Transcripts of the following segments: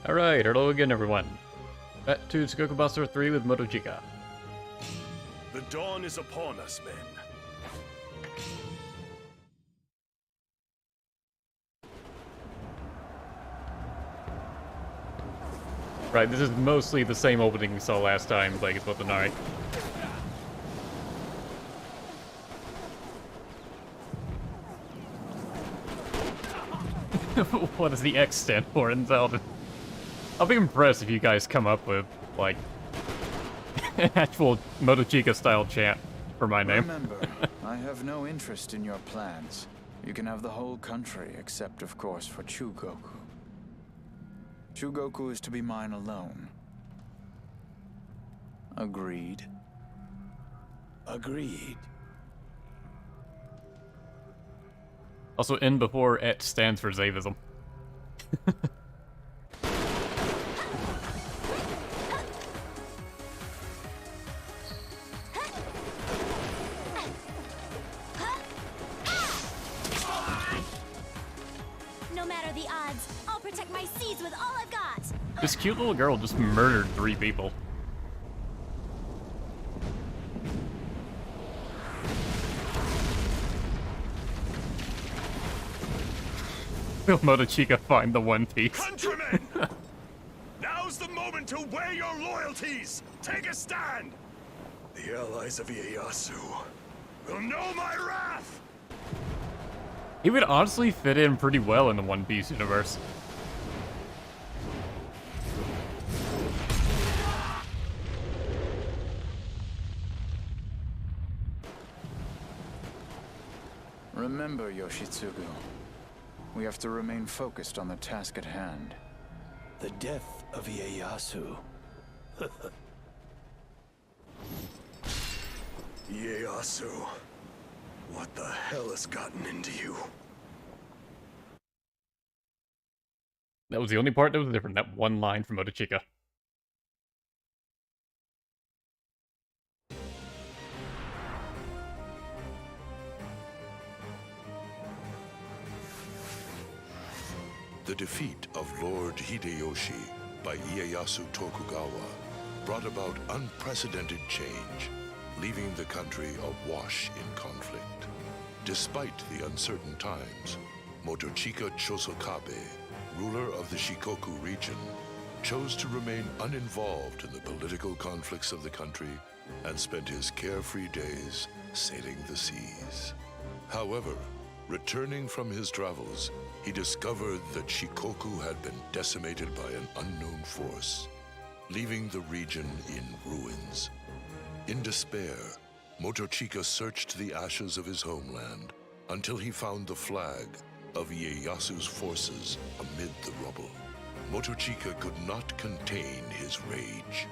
Alright, hello again everyone. Back to Sengoku Basara 3 with Motochika. The dawn is upon us, men. Right, this is mostly the same opening we saw last time, like it's Motonari. What does the X stand for in Zelda? I'll be impressed if you guys come up with, like, an actual Motochika style chant for my name. Remember, I have no interest in your plans. You can have the whole country, except of course for Chogoku. Chogoku is to be mine alone. Agreed? Agreed. Also, N before Et stands for Zavism. No matter the odds, I'll protect my seeds with all I've got. This cute little girl just murdered 3 people. Will Motochika find the One Piece? Countrymen! Now's the moment to weigh your loyalties! Take a stand! The allies of Ieyasu will know my wrath! He would honestly fit in pretty well in the One Piece universe. Remember, Yoshitsugu. We have to remain focused on the task at hand. The death of Ieyasu. Ieyasu, what the hell has gotten into you? That was the only part that was different, that one line from Motochika. The defeat of Lord Hideyoshi by Ieyasu Tokugawa brought about unprecedented change, leaving the country awash in conflict. Despite the uncertain times, Motochika Chosokabe, ruler of the Shikoku region, chose to remain uninvolved in the political conflicts of the country and spent his carefree days sailing the seas. However, returning from his travels, he discovered that Shikoku had been decimated by an unknown force, leaving the region in ruins. In despair, Motochika searched the ashes of his homeland until he found the flag of Ieyasu's forces amid the rubble. Motochika could not contain his rage.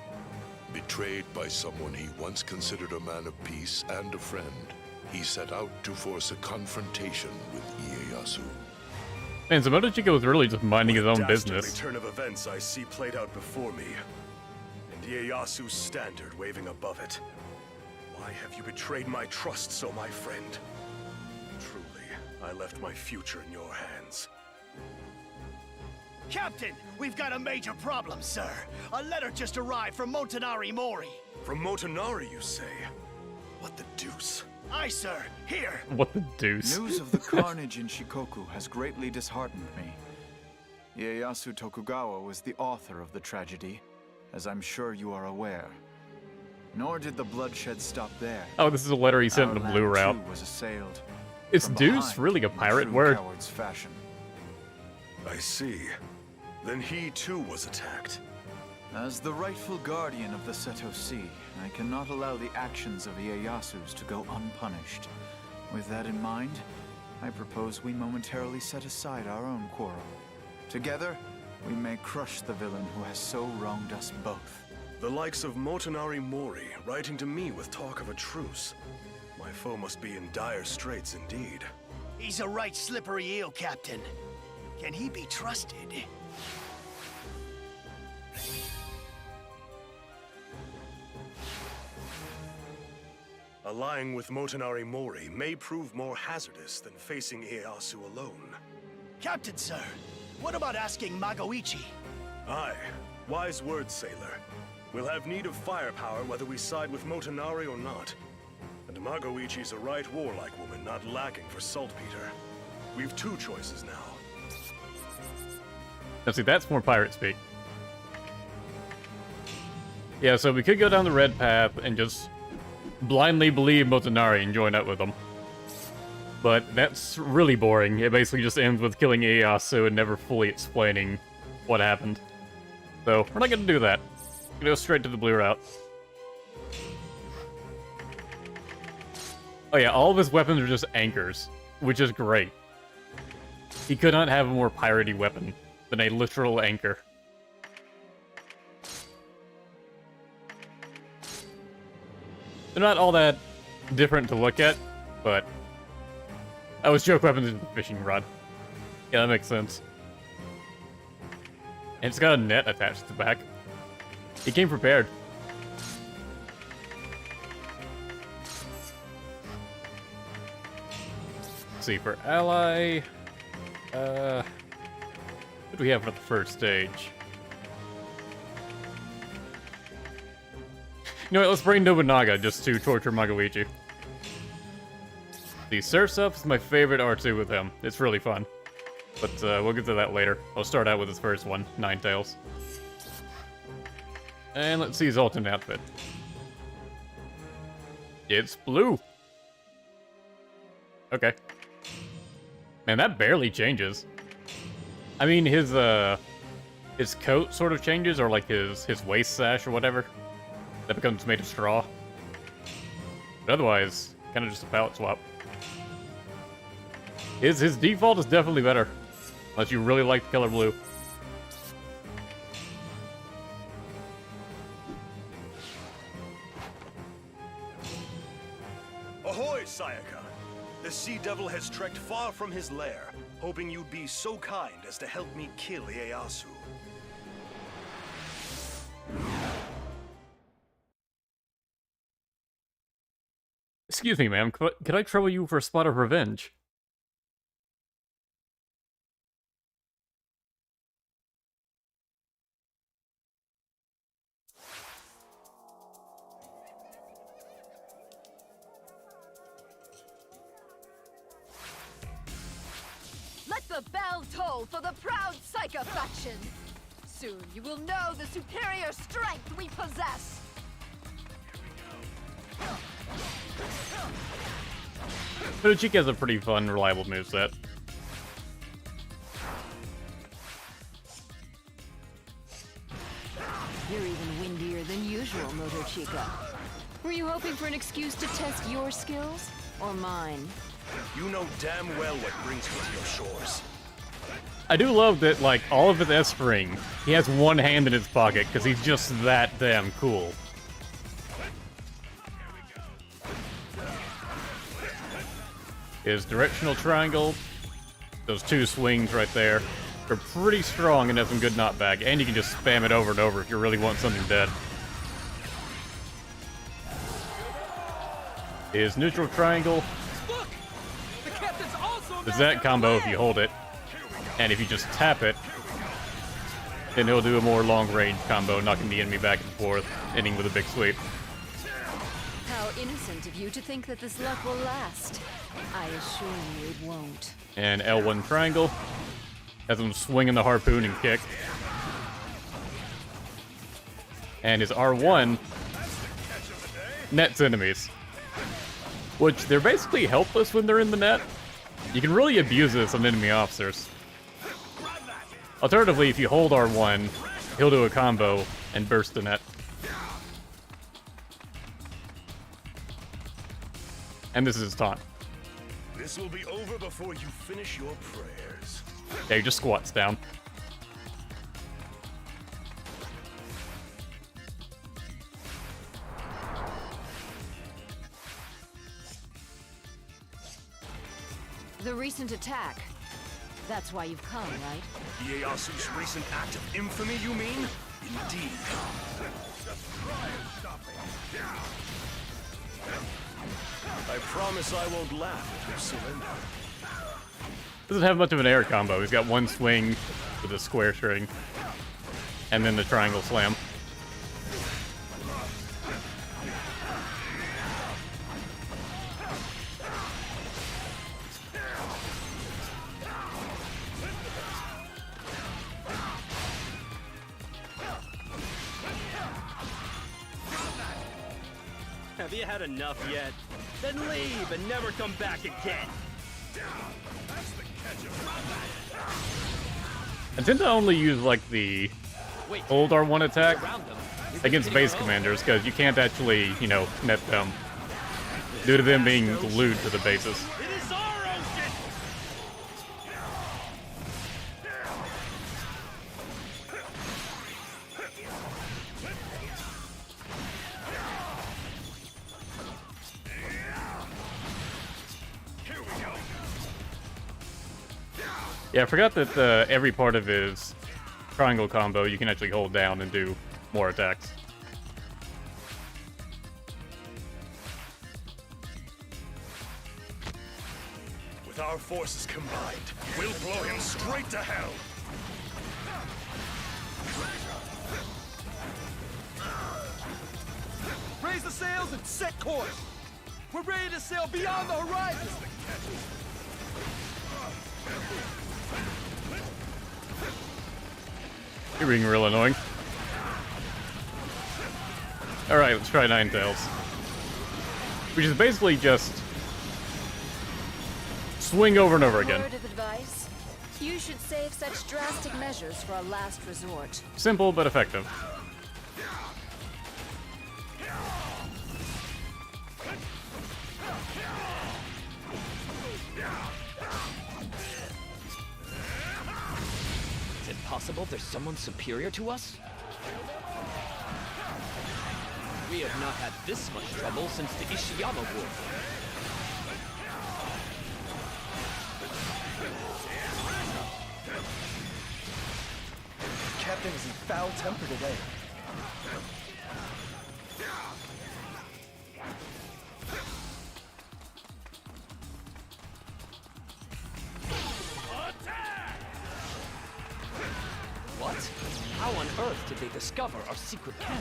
Betrayed by someone he once considered a man of peace and a friend, he set out to force a confrontation with Ieyasu. Man, so Motochika was really just minding his own What a dastardly business. turn of events I see played out before me, and Ieyasu's standard waving above it. Why have you betrayed my trust so, my friend? Truly, I left my future in your hands. Captain, we've got a major problem, sir. A letter just arrived from Motonari Mori. From Motonari, you say? What the deuce? Aye, sir. Here. What the deuce? News of the carnage in Shikoku has greatly disheartened me. Ieyasu Tokugawa was the author of the tragedy, as I'm sure you are aware. Nor did the bloodshed stop there. Oh, this is a letter he sent in the blue route. Was assailed Is from deuce behind really a in pirate true word? coward's fashion. I see. Then he too was attacked. As the rightful guardian of the Seto Sea, I cannot allow the actions of Ieyasu's to go unpunished. With that in mind, I propose we momentarily set aside our own quarrel. Together, we may crush the villain who has so wronged us both. The likes of Motonari Mori writing to me with talk of a truce. My foe must be in dire straits indeed. He's a right slippery eel, Captain. Can he be trusted? Allying with Motonari Mori may prove more hazardous than facing Ieyasu alone. Captain, sir, what about asking Magoichi? Aye, wise words, sailor. We'll have need of firepower whether we side with Motonari or not. And Magoichi's a right warlike woman, not lacking for saltpeter. We've two choices now. Now see, that's more pirate speak. Yeah, so we could go down the red path and just blindly believe Motonari and join up with them. But that's really boring. It basically just ends with killing Ieyasu and never fully explaining what happened. So, we're not gonna do that. We're gonna go straight to the blue route. Oh yeah, all of his weapons are just anchors, which is great. He could not have a more piratey weapon than a literal anchor. They're not all that different to look at, but... Oh, his joke weapon is the fishing rod. Yeah, that makes sense. And it's got a net attached to the back. He came prepared. Let's see, for ally... what do we have for the first stage? You know what, let's bring Nobunaga just to torture Magoichi. The Surf's Up is my favorite R2 with him. It's really fun. But we'll get to that later. I'll start out with his first one, Ninetales. And let's see his alternate outfit. It's blue. Okay. Man, that barely changes. I mean, his coat sort of changes, or like his waist sash or whatever. That becomes made of straw. But otherwise, kind of just a palette swap. His default is definitely better. Unless you really like the color blue. Ahoy, Sayaka! The Sea Devil has trekked far from his lair, hoping you'd be so kind as to help me kill Ieyasu. Excuse me, ma'am. Could I trouble you for a spot of revenge? Let the bell toll for the proud Psycho faction! Soon you will know the superior strength we possess! Motochika has a pretty fun, reliable moveset. You're even windier than usual, Motochika. Were you hoping for an excuse to test your skills? Or mine? You know damn well what brings you to your shores. I do love that, like, all of his S-Spring, he has one hand in his pocket, because he's just that damn cool. His directional triangle, those two swings right there, are pretty strong and have some good knockback, and you can just spam it over and over if you really want something dead. His neutral triangle, does that combo if you hold it, and if you just tap it, then he'll do a more long-range combo, knocking the enemy back and forth, ending with a big sweep. How innocent of you to think that this luck will last. I assure you it won't. And L1 triangle has him swinging the harpoon and kick. And his R1 nets enemies, which they're basically helpless when they're in the net. You can really abuse this on enemy officers. Alternatively, if you hold R1, he'll do a combo and burst the net. And this is his taunt. This will be over before you finish your prayers. Yeah, he just squats down. The recent attack. That's why you've come, right? Ieyasu's recent act of infamy, you mean? Indeed. I promise I won't laugh if you surrender. Doesn't have much of an air combo. He's got one swing with a square string. and then the triangle slam. Have you had enough yet? Then leave and never come back again. I tend to only use like the old R1 attack against base commanders because you can't actually, you know, net them due to them being glued to the bases. It is our ocean! Yeah, I forgot that every part of his triangle combo you can actually hold down and do more attacks. With our forces combined, we'll blow him straight to hell. Raise the sails and set course. We're ready to sail beyond the horizon. You're being real annoying. Alright, let's try Ninetales. Which is basically just swing over and over again. Word of advice? You should save such drastic measures for a last resort. Simple but effective. Is it possible there's someone superior to us? We have not had this much trouble since the Ishiyama War. Captain is in foul temper today. What? How on earth did they discover our secret camp?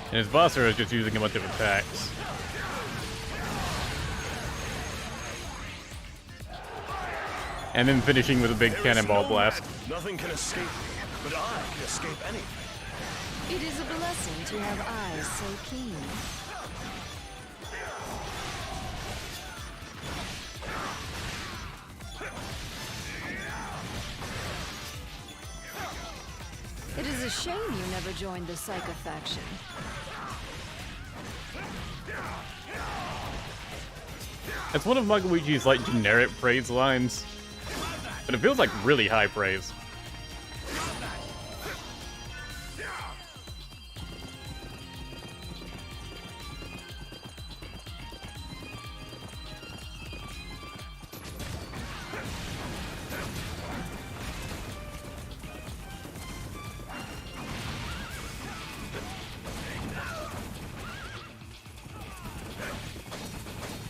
And his Basara is just using a bunch of attacks. And then finishing with a big cannonball blast. Nothing can escape me, but I can escape anything. It is a blessing to have eyes so keen. It is a shame you never joined the Psycho faction. It's one of Magoichi's like generic praise lines, but it feels like really high praise.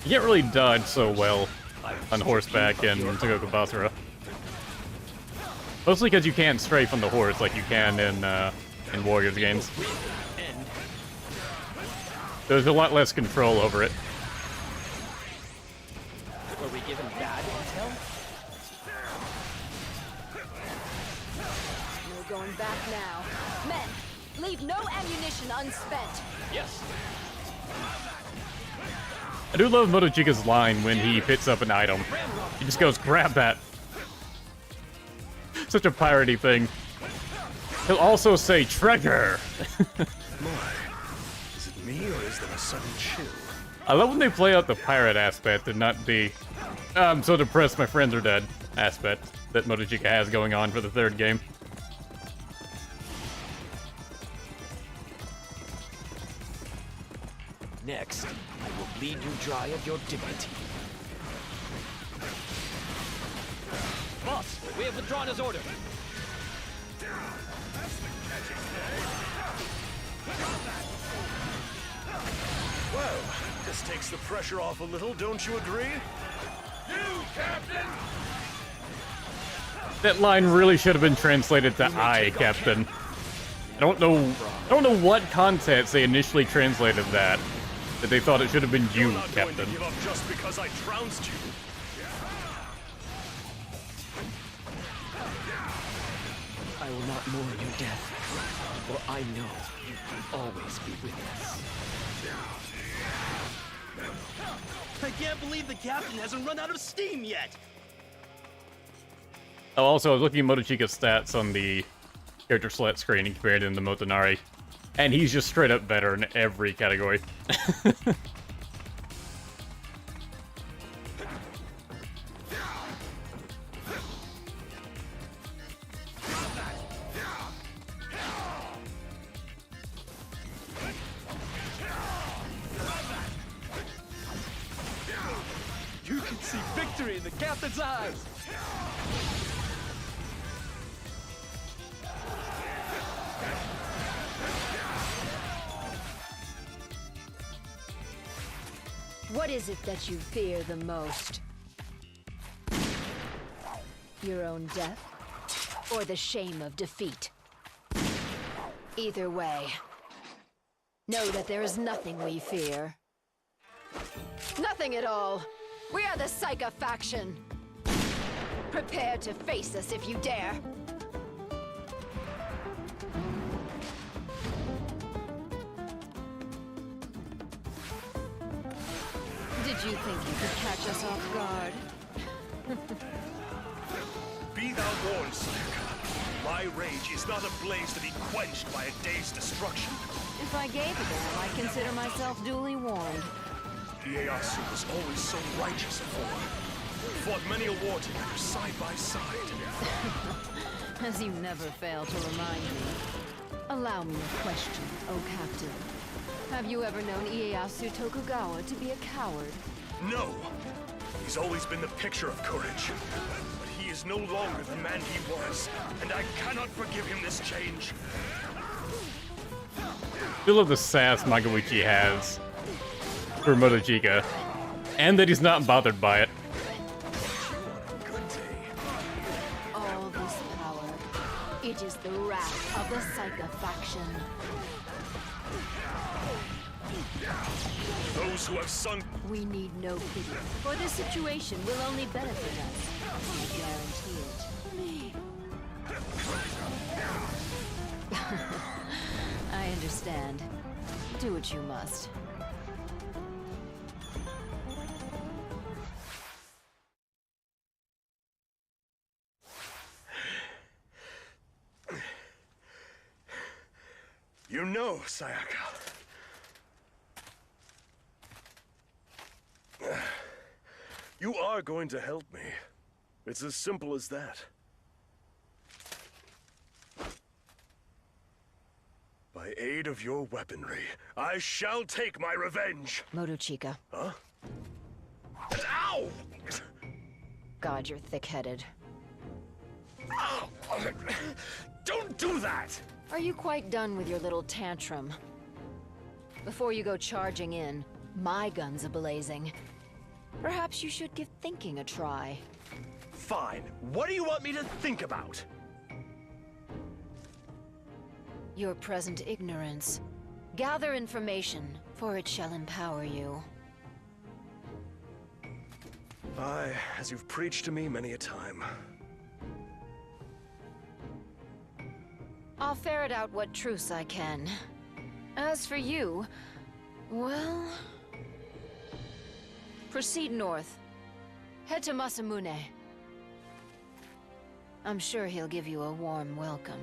You can't really dodge so well on horseback in Sengoku Basara. Mostly because you can't strafe on the horse like you can in Warriors games. There's a lot less control over it. Were we given bad intel? We're going back now. Men, leave no ammunition unspent. Yes. I do love Motochika's line when he picks up an item. He just goes, grab that. Such a piratey thing. He'll also say, treasure! My, is it me or is there a sudden chill? I love when they play out the pirate aspect and not the I'm so depressed my friends are dead aspect that Motochika has going on for the third game. Next, I will bleed you dry of your dignity. Boss, we have withdrawn his order. Well, this takes the pressure off a little, don't you agree? You, Captain! That line really should have been translated to I, Captain. I don't know what context they initially translated that they thought it should have been you, You're not Captain. going to give up just because I trounced you. I will not mourn your death, for I know you will always be with us. I can't believe the captain hasn't run out of steam yet! Oh, also, I was looking at Motochika's stats on the character select screen and compared him to Motonari, and he's just straight up better in every category. You can see victory in the captain's eyes! What is it that you fear the most? Your own death? Or the shame of defeat? Either way, know that there is nothing we fear. Nothing at all. We are the Psycha faction. Prepare to face us if you dare. Did you think you could catch us off guard? Be thou warned, Sengoku. My rage is not a blaze to be quenched by a day's destruction. If I gave a damn, I'd consider myself duly warned. Ieyasu was always so righteous of form. Fought many a war together, side by side. As you never fail to remind me. Allow me a question, O Captain. Have you ever known Ieyasu Tokugawa to be a coward? No! He's always been the picture of courage. But he is no longer the man he was, and I cannot forgive him this change. I love the sass Magawichi has for Motochika, and that he's not bothered by it. Good day. All this power, it is the wrath of the Psycha faction. Those who have sunk... We need no pity, for this situation will only benefit us. I guarantee it. I understand. Do what you must. You know, Sayaka. You are going to help me. It's as simple as that. By aid of your weaponry, I shall take my revenge! Motochika. Huh? Ow! God, you're thick-headed. Ow! Don't do that! Are you quite done with your little tantrum? Before you go charging in, my guns a-blazing. Perhaps you should give thinking a try. Fine. What do you want me to think about? Your present ignorance. Gather information, for it shall empower you. Aye, as you've preached to me many a time. I'll ferret out what truths I can. As for you, well... Proceed north. Head to Masamune. I'm sure he'll give you a warm welcome.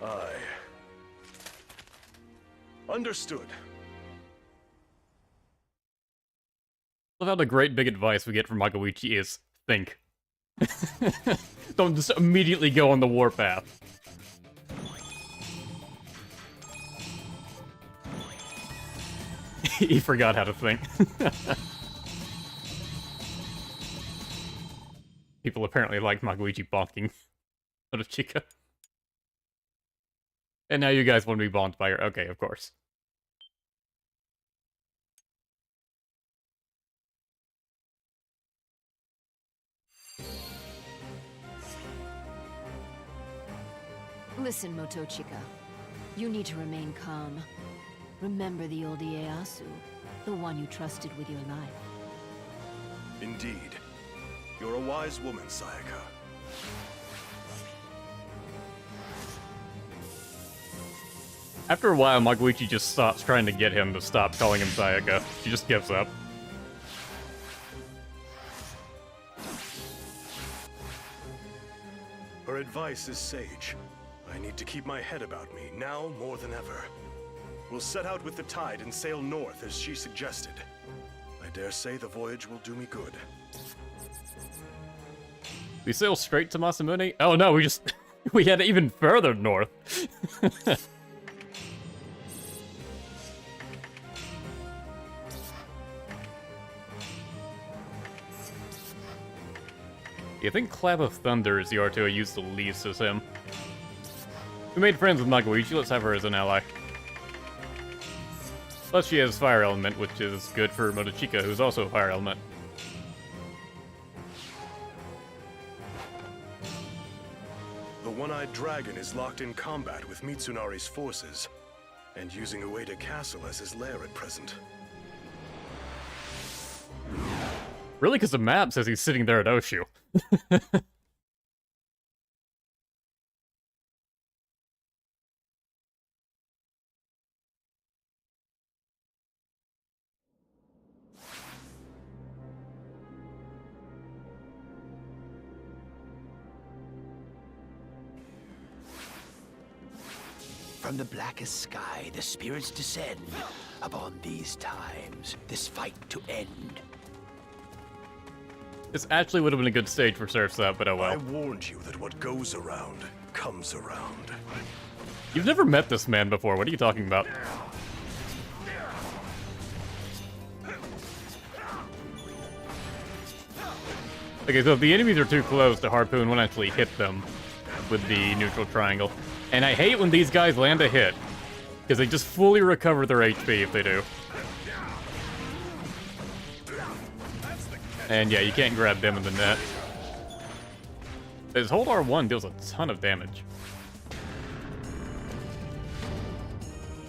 Aye. Understood. Love how the great big advice we get from Magawichi is think. Don't just immediately go on the warpath. He forgot how to think. People apparently like Magawichi bonking Motochika. And now you guys want to be bonked by her. Okay, of course. Listen, Motochika. You need to remain calm. Remember the old Ieyasu, the one you trusted with your life. Indeed. You're a wise woman, Sayaka. After a while, Magoichi just stops trying to get him to stop calling him Sayaka. She just gives up. Her advice is sage. I need to keep my head about me, now more than ever. We'll set out with the tide and sail north as she suggested. I dare say the voyage will do me good. We sail straight to Masamune? Oh no, we just... we head even further north. I think Clap of Thunder is the R2 I used the least as him. We made friends with Magoichi, let's have her as an ally. Plus she has Fire Element, which is good for Motochika, who's also a Fire Element. The One-Eyed Dragon is locked in combat with Mitsunari's forces, and using Ueda Castle as his lair at present. Really, because the map says he's sitting there at Oshu. From the blackest sky, the spirits descend upon these times, this fight to end. This actually would have been a good stage for Surf's Up, but oh well. I warned you that what goes around comes around. You've never met this man before, what are you talking about? Okay, so if the enemies are too close, the harpoon won't actually hit them with the neutral triangle. And I hate when these guys land a hit, because they just fully recover their HP if they do. And yeah, you can't grab them in the net. His hold R1 deals a ton of damage.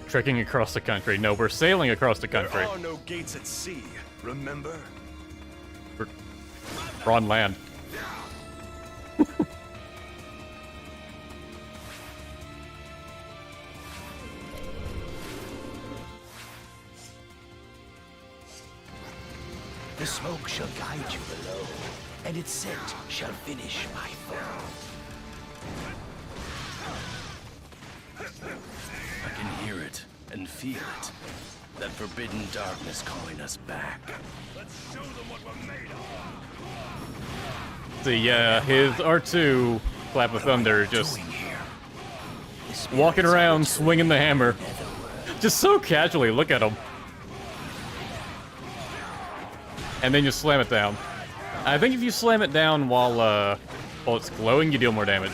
Trekking across the country. No, we're sailing across the country. There are no gates at sea, remember? We're on land. The smoke shall guide you below, and its scent shall finish my foe. I can hear it and feel it. That forbidden darkness calling us back. Let's show them what we're made of. See, yeah, his R2, Clap of Thunder, just walking around, swinging the hammer. Just so casually, look at him. And then you slam it down. I think if you slam it down while it's glowing, you deal more damage.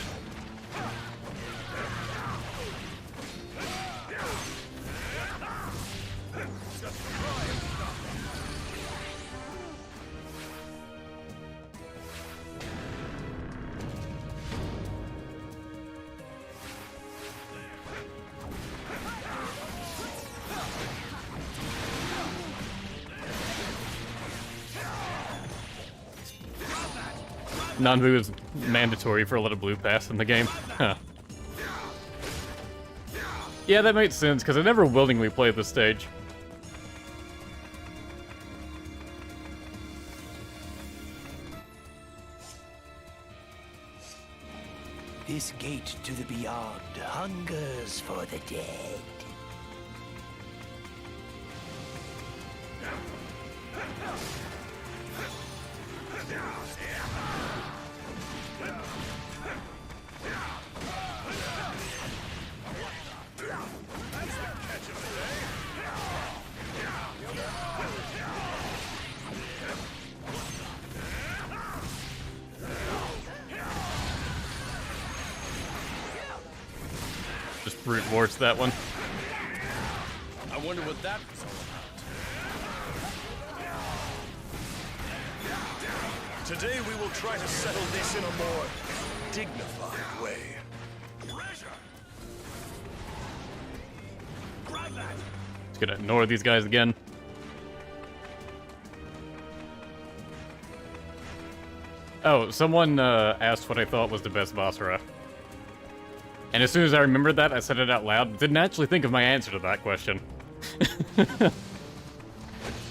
Nanbu is mandatory for a lot of blue pass in the game. Huh. Yeah, that makes sense, because I never willingly played this stage. This gate to the beyond hungers for the dead. Just brute force that one. I wonder what that was all about. Today we will try to settle this in a more dignified way. gonna ignore these guys again. Oh, someone asked what I thought was the best Basara. And as soon as I remembered that, I said it out loud. Didn't actually think of my answer to that question.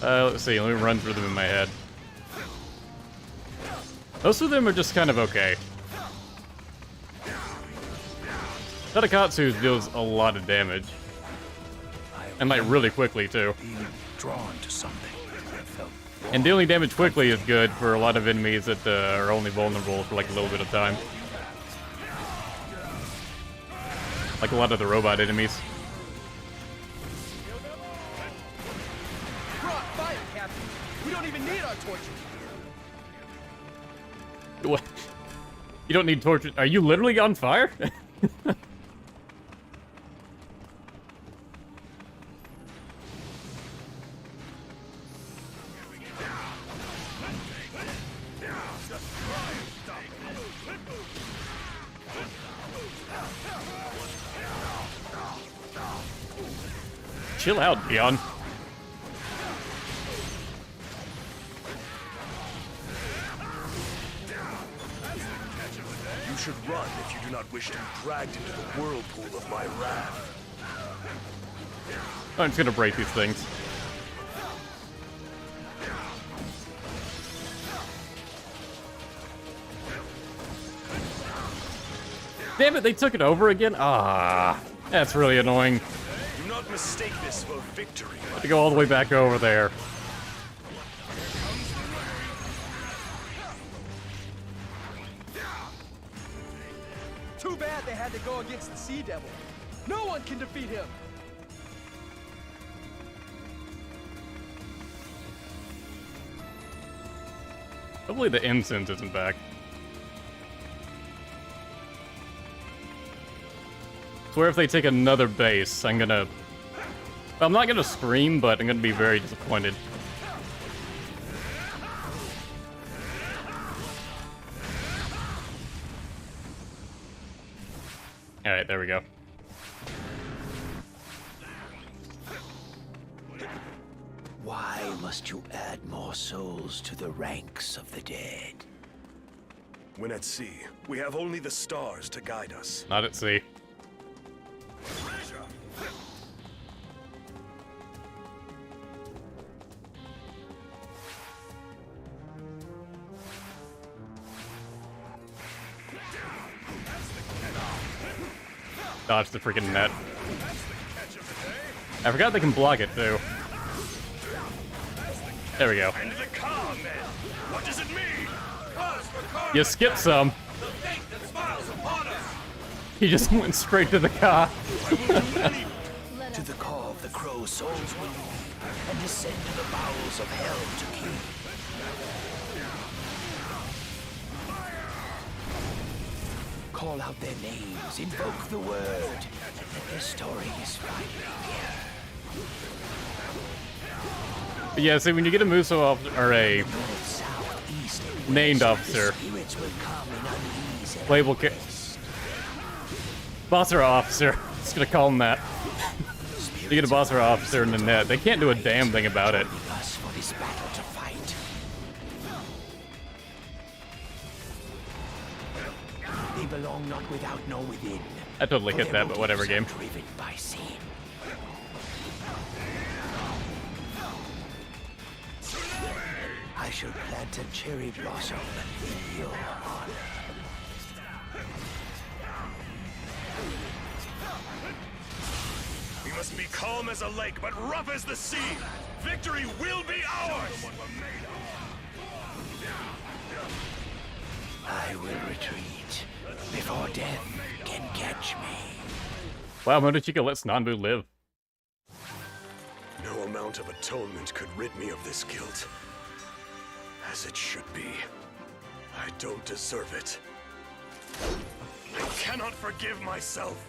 Let's see, let me run through them in my head. Most of them are just kind of okay. Tadakatsu deals a lot of damage. And like really quickly too. Being drawn to something. I felt And dealing damage quickly is good for a lot of enemies that are only vulnerable for like a little bit of time. Like a lot of the robot enemies. We're on fire, Captain. We don't even need our torches. What? You don't need torches? Are you literally on fire? Chill out, Beyond. You should run if you do not wish to be dragged into the whirlpool of my wrath. I'm just gonna break these things. Damn it, they took it over again? Ah, that's really annoying. Do not mistake this for victory. I have to go all the way back over there. Too bad they had to go against the Sea Devil. No one can defeat him. Hopefully the incense isn't back. I swear if they take another base, I'm gonna... Well, I'm not gonna scream, but I'm gonna be very disappointed. Alright, there we go. Why must you add more souls to the ranks of the dead? When at sea, we have only the stars to guide us. Not at sea. Dodge the freaking net. I forgot they can block it too. There we go. What does it mean? You skipped some. He just went straight to the car. To the call of the crow, souls will leave and descend to the bowels of hell to kill. Call out their names, invoke the word, and their stories finally hear. But yeah, see, when you get a Muso officer, or a North, south, east, and named west, officer, the spirits will come in unease and playable unrest. Basara officer. Just gonna call him that. You get a Basara officer in the net, they can't do a damn thing about it. Joining us for this battle to fight. They belong not without nor within. I totally For hit their that, but whatever, game. motives are driven by sin. I shall plant a cherry blossom in your honor. We must be calm as a lake, but rough as the sea. Victory will be ours. I will retreat before death can catch me. Wow, Motochika lets Nanbu live. No amount of atonement could rid me of this guilt. As it should be. I don't deserve it. I cannot forgive myself.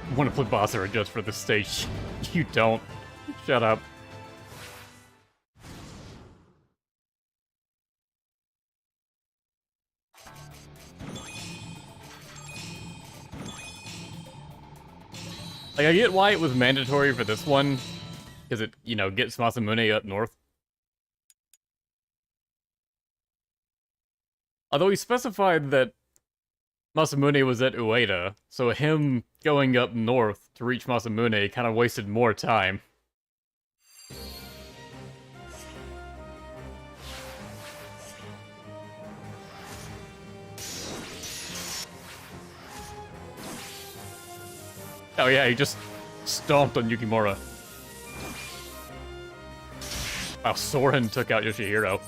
I want to play Basara just for this stage. You don't. Shut up. Like, I get why it was mandatory for this one, because it, you know, gets Masamune up north. Although he specified that Masamune was at Ueda, so him going up north to reach Masamune kind of wasted more time. Oh yeah, he just stomped on Yukimura. Wow, Soren took out Yoshihiro.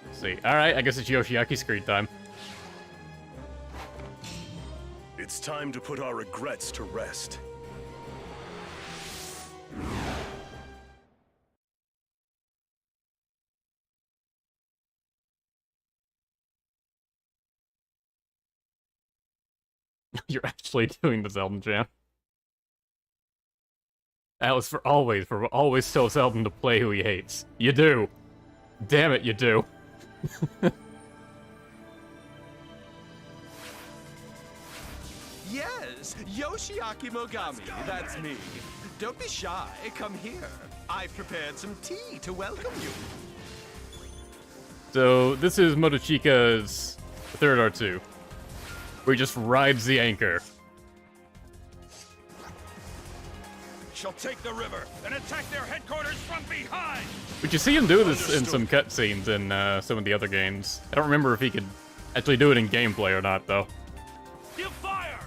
Let's see. Alright, I guess it's Yoshiaki screen time. It's time to put our regrets to rest. You're actually doing the Zelda jam. That was for always tell Zelda to play who he hates. You do. Damn it, you do. Yes, Yoshiaki Mogami, that's me. Don't be shy, come here. I've prepared some tea to welcome you. So, this is Motochika's third R2. Where he just rides the anchor. Shall take the river and attack their headquarters from behind. But you see him do this in some cutscenes in some of the other games. I don't remember if he could actually do it in gameplay or not, though. Give fire!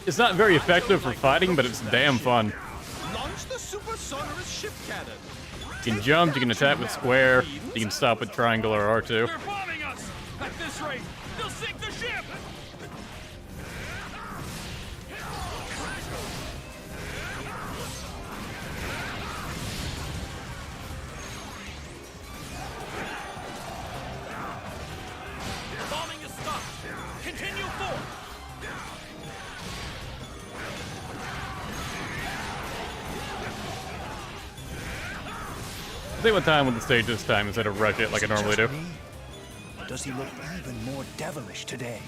It's not very effective for fighting, but it's damn fun. Launch the super sonorous ship cannon. You can jump, you can attack with square, you can stop with triangle or R2. They're bombing us! At this rate, they'll sink the ship! Bombing is stopped! Continue forward! I think what time with the stage this time instead of rush it like I normally do. Or does he look even more devilish today?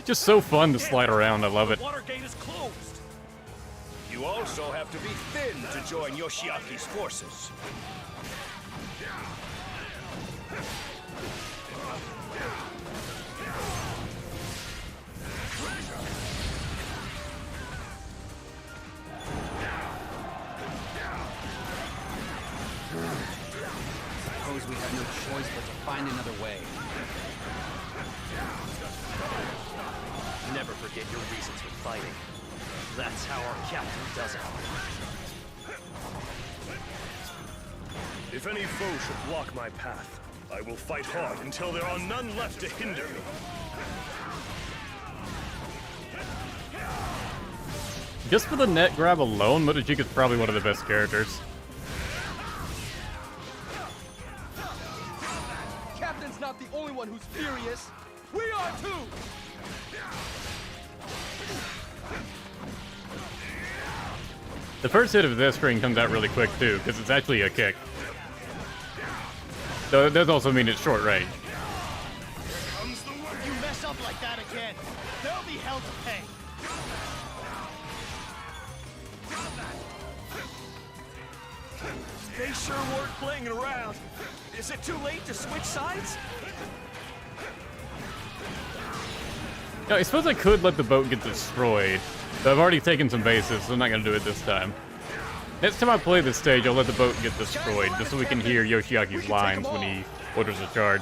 Just so fun to slide around, I love it. Water gate is closed! You also have to be thin to join Yoshiaki's forces. Suppose we have no choice but to find another way. Never forget your reasons for fighting. That's how our captain does it. If any foe should block my path, I will fight hard until there are none left to hinder me. Just for the net grab alone, Motochika's probably one of the best characters. Captain's not the only one who's furious. We are too! The first hit of this string comes out really quick too, because it's actually a kick. So it does also mean it's short range. You mess up like that again, there'll be hell to pay. They sure weren't playing around. Is it too late to switch sides? No, I suppose I could let the boat get destroyed, but I've already taken some bases, so I'm not going to do it this time. Next time I play this stage, I'll let the boat get destroyed, just so we can hear Yoshiaki's lines when he orders a charge.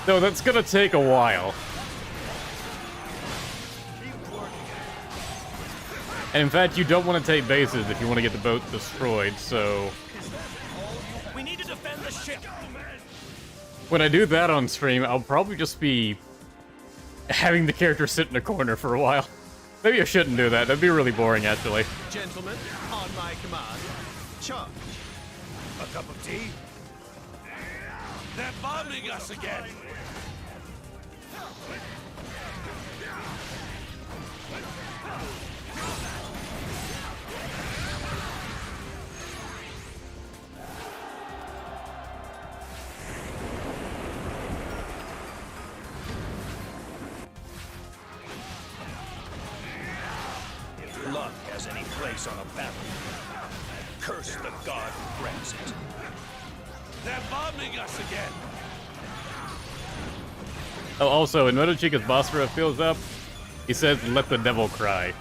So that's going to take a while. And in fact, you don't want to take bases if you want to get the boat destroyed, so... We need to defend the ship. When I do that on stream, I'll probably just be having the character sit in a corner for a while. Maybe I shouldn't do that. That'd be really boring, actually. Gentlemen, on my command, charge. A cup of tea? They're bombing us again! If luck has any place on a battlefield, curse the god who grants it. They're bombing us again! Oh, also, when Motochika's Basara fills up, he says, "Let the devil cry."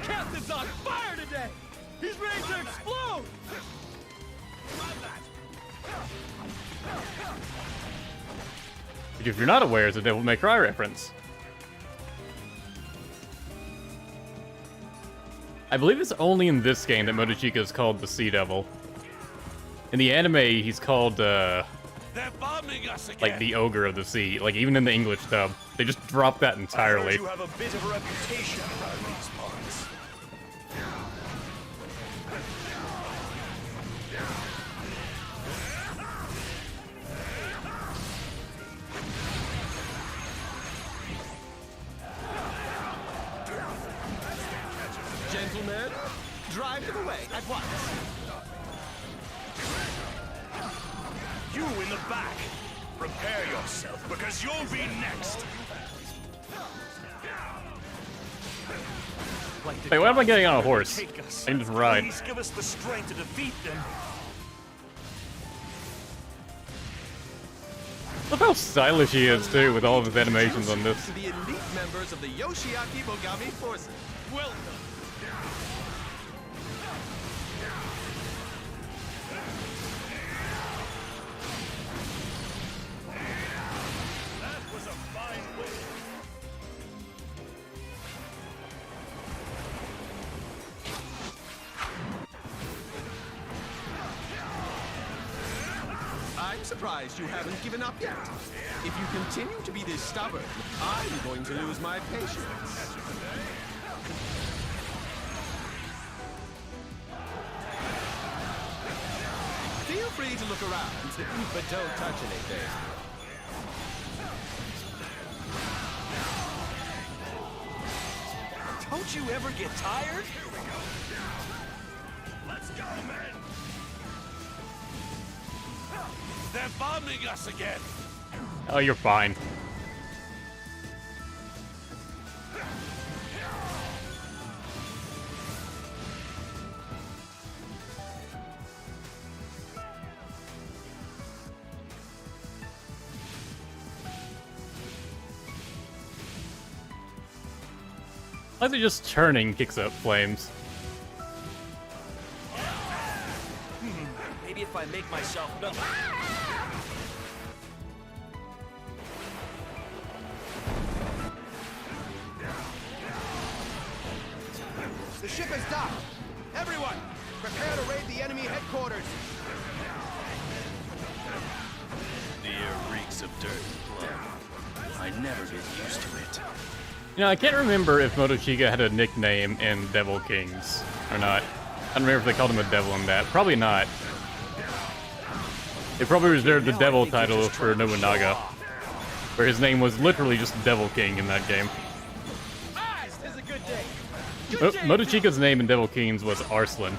Captain's on fire today! He's ready to explode! Which, if you're not aware, is a Devil May Cry reference. I believe it's only in this game that Motochika is called the Sea Devil. In the anime, he's called, They're bombing us again! like the Ogre of the Sea. Like, even in the English dub, they just dropped that entirely. I heard you have a bit of a reputation around these parts. Gentlemen, drive them away at once. You in the back! Prepare yourself, because you'll be next! Hey, why am I getting on a horse? I can just ride. Please give us the strength to defeat them. Look how stylish he is, too, with all of his animations on this. To the elite members of the Yoshiaki Mogami forces. Welcome. That was a fine win. I'm surprised you haven't given up yet. If you continue to be this stubborn, I'm going to lose my patience. Feel free to look around, but don't touch anything. Don't you ever get tired? Let's go, men! They're bombing us again! Oh, you're fine. Why is it just turning kicks up flames? Maybe if I make myself known. The ship is docked. Everyone, prepare to raid the enemy headquarters. The air reeks of dirt and blood. I never get used to it. You know, I can't remember if Motochika had a nickname in Devil Kings or not. I don't remember if they called him a devil in that. Probably not. They probably reserved the devil title for Nobunaga, where his name was literally just Devil King in that game. Motochika's name in Devil Kings was Arslan.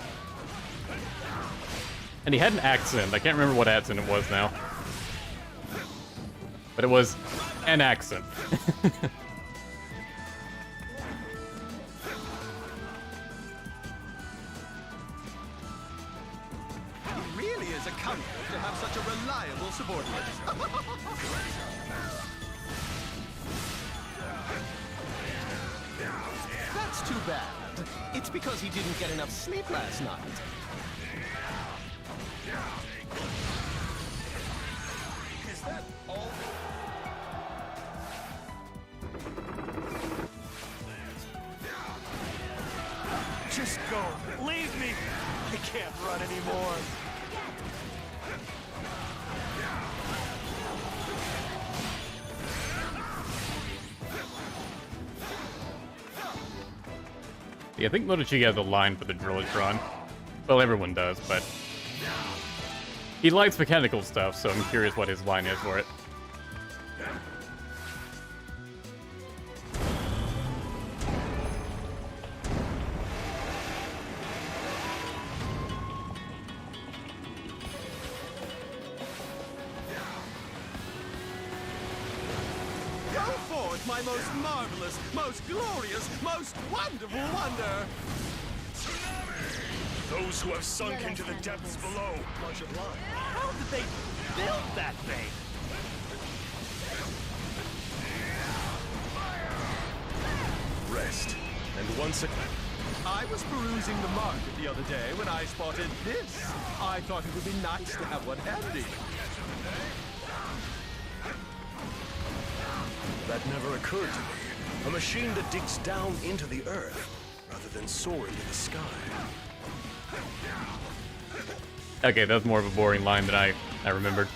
And he had an accent. I can't remember what accent it was now. But it was an accent. It really is a comfort to have such a reliable subordinate. That's too bad. It's because he didn't get enough sleep last night. Is that all? Just go. Leave me. I can't run anymore. Yeah, I think Motochika has a line for the Drillitron. Well, everyone does, but he likes mechanical stuff, so I'm curious what his line is for it. Go forth, my most marvelous, most glorious, most wonderful wonder! Those who have sunk into the depths below. How did they build that thing? Rest. And once again. I was perusing the market the other day when I spotted this. I thought it would be nice to have one handy. That never occurred to me. A machine that digs down into the earth, rather than soar into the sky. Okay, that's more of a boring line than I remembered.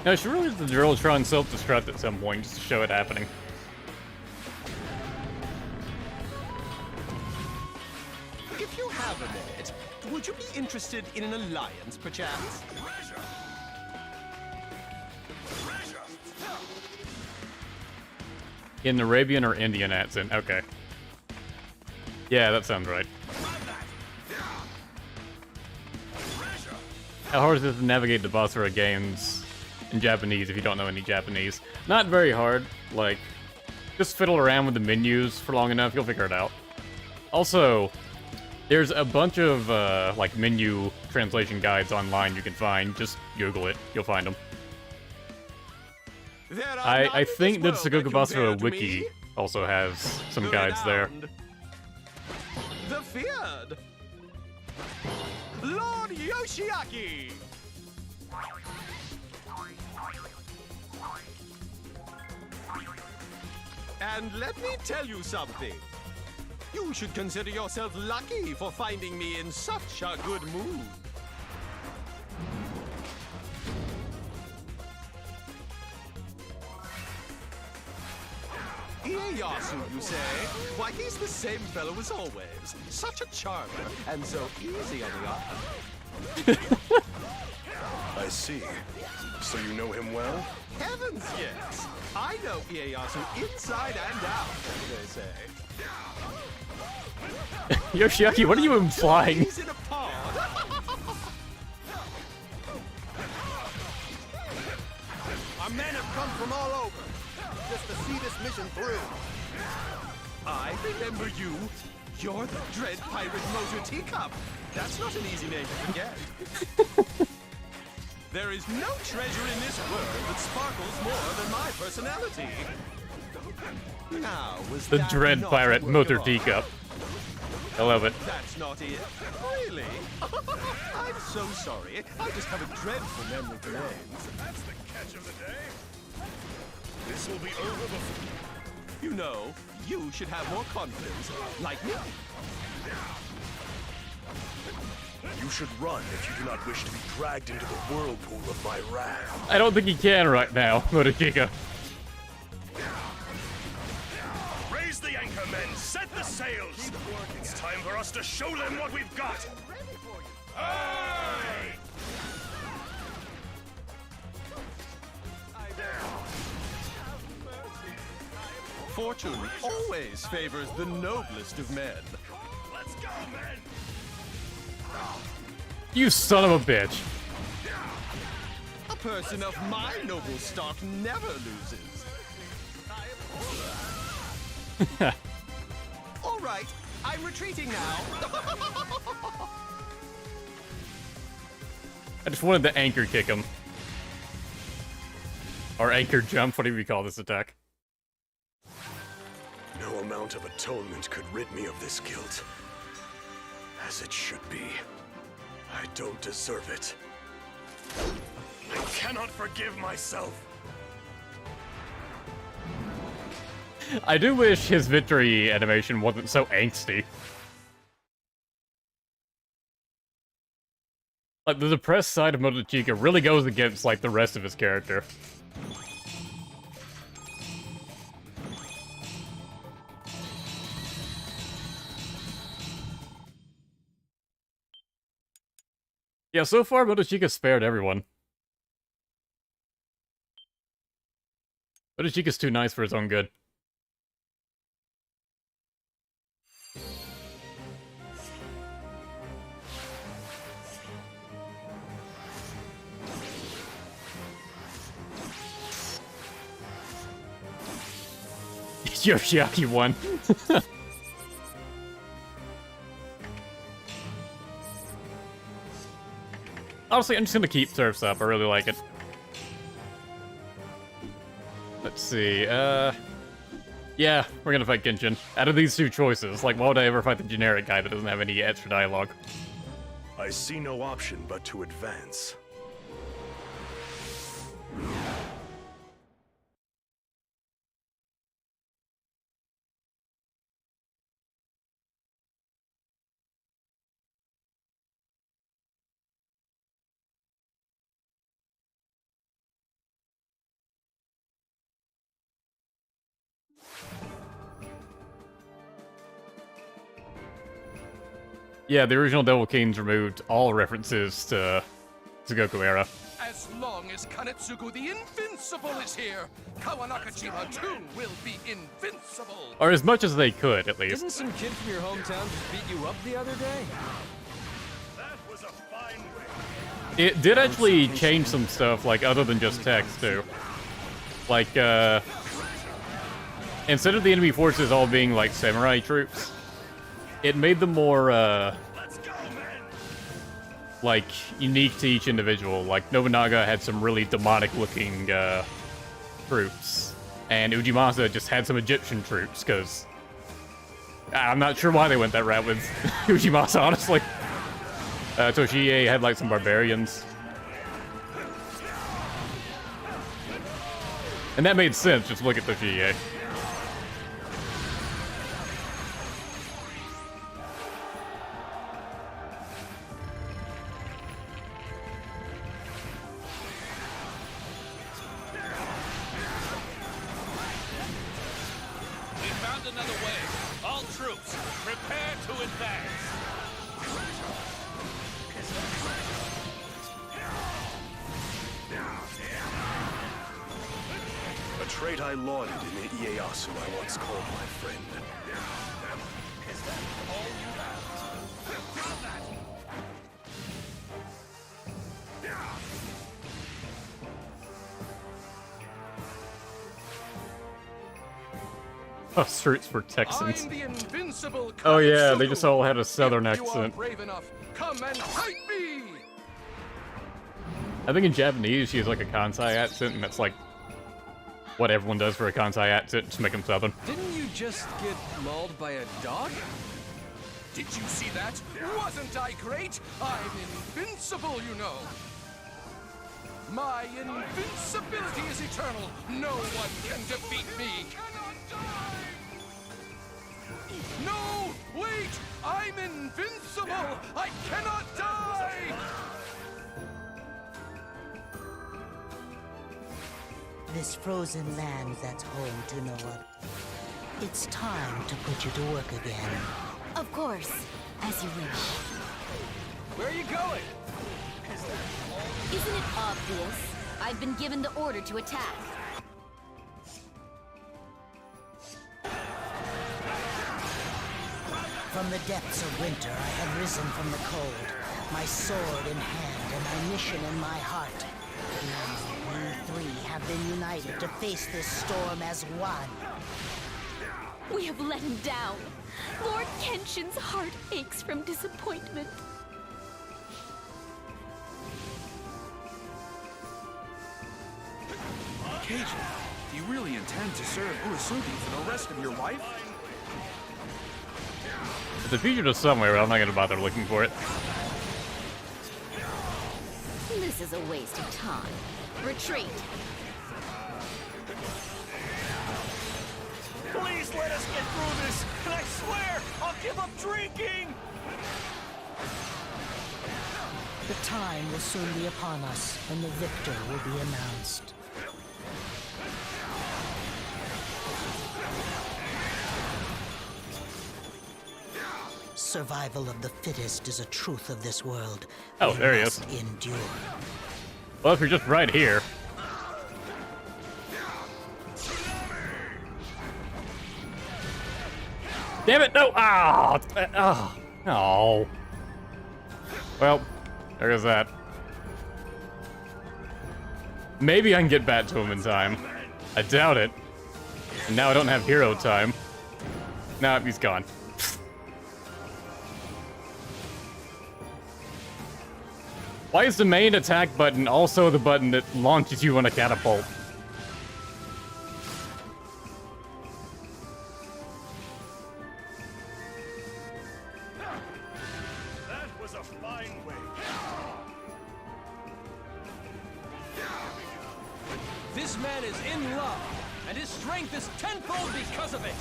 No, I should really have the Drilltron self-destruct at some point, just to show it happening. If you have a minute, would you be interested in an alliance, perchance? In Arabian or Indian accent, okay. Yeah, that sounds right. How hard is it to navigate the Basara games in Japanese if you don't know any Japanese? Not very hard, like, just fiddle around with the menus for long enough, you'll figure it out. Also, there's a bunch of, like, menu translation guides online you can find. Just Google it, you'll find them. I think that Sengoku Basara wiki also has some guides there. The feared Lord Yoshiaki! And let me tell you something. You should consider yourself lucky for finding me in such a good mood. Ieyasu, you say? Why, he's the same fellow as always. Such a charmer, and so easy on the eye. I see. So you know him well? Heavens, yes. I know Ieyasu inside and out, as they say. Yoshiaki, what are you implying? He's in a pod. Our men have come from all over, just to see this mission through. I remember you. You're the dread pirate Motochika. That's not an easy name to forget. There is no treasure in this world that sparkles more than my personality. Now, was The that dread not pirate a work of Motochika. art? I love it. That's not it. Really? I'm so sorry. I just have a dreadful memory for names. That's the catch of the day. This will be over before... You know, you should have more confidence, like me. You should run if you do not wish to be dragged into the whirlpool of my wrath. I don't think he can right now, Motochika. Raise the anchor, men! Set the sails! It's time for us to show them what we've got! Aye! Fortune always favors the noblest of men. Let's go, men! You son of a bitch. A person of my noble stock never loses. All right, I'm retreating now. I just wanted to anchor kick him. Or anchor jump, whatever you call this attack. No amount of atonement could rid me of this guilt. As it should be. I don't deserve it. I cannot forgive myself. I do wish his victory animation wasn't so angsty. Like, the depressed side of Motochika really goes against, like, the rest of his character. Yeah, so far, Motochika spared everyone. Motochika's too nice for his own good. Yoshiaki won. Honestly, I'm just gonna keep Surfs up. I really like it. Let's see, yeah, we're gonna fight Genshin. Out of these two choices, like, why would I ever fight the generic guy that doesn't have any extra dialogue? I see no option but to advance. Yeah, the original Devil Kings removed all references to Sengoku era. As long as Kanetsugu the Invincible is here, Kawanakajima too will be invincible! Or as much as they could, at least. Didn't some kid from your hometown just beat you up the other day? That was a fine way. It did actually change some stuff, like, other than just text, too. Like, instead of the enemy forces all being, like, samurai troops, it made them more, like, unique to each individual. Like, Nobunaga had some really demonic-looking, troops. And Ujimasa just had some Egyptian troops, because I'm not sure why they went that route with Ujimasa, honestly. Toshie had, like, some barbarians. And that made sense, just look at Toshie. A trait I lauded in the Ieyasu I once called my friend. Is that all you have? Oh, Stroots were Texans. I'm the invincible Oh yeah, they Kanetsugu. just all had a southern If you are accent. brave enough, come and fight me! I think in Japanese she has like a Kansai accent, and that's like what everyone does for a Kansai accent, just make them southern. Didn't you just get mauled by a dog? Did you see that? Wasn't I great? I'm invincible, you know. My invincibility is eternal. No one can defeat me. No! Wait! I'm invincible! I cannot die! This frozen land that's home to Noah. It's time to put you to work again. Of course, as you wish. Where are you going? Isn't it obvious? I've been given the order to attack. From the depths of winter, I have risen from the cold, my sword in hand and my mission in my heart. Now, we three have been united to face this storm as one. We have let him down. Lord Kenshin's heart aches from disappointment. Cajun, do you really intend to serve Uesugi for the rest of your life? It's featured us somewhere, but I'm not gonna bother looking for it. This is a waste of time. Retreat. Please let us get through this, and I swear I'll give up drinking! The time will soon be upon us, and the victor will be announced. Survival of the fittest is a truth of this world. Oh, there he is. Endure. Well, if you're just right here. Damn it, no! Ah! Oh. Well, there goes that. Maybe I can get back to him in time. I doubt it. And now I don't have hero time. Nah, he's gone. Why is the main attack button also the button that launches you on a catapult? That was a fine way. This man is in love, and his strength is tenfold because of it.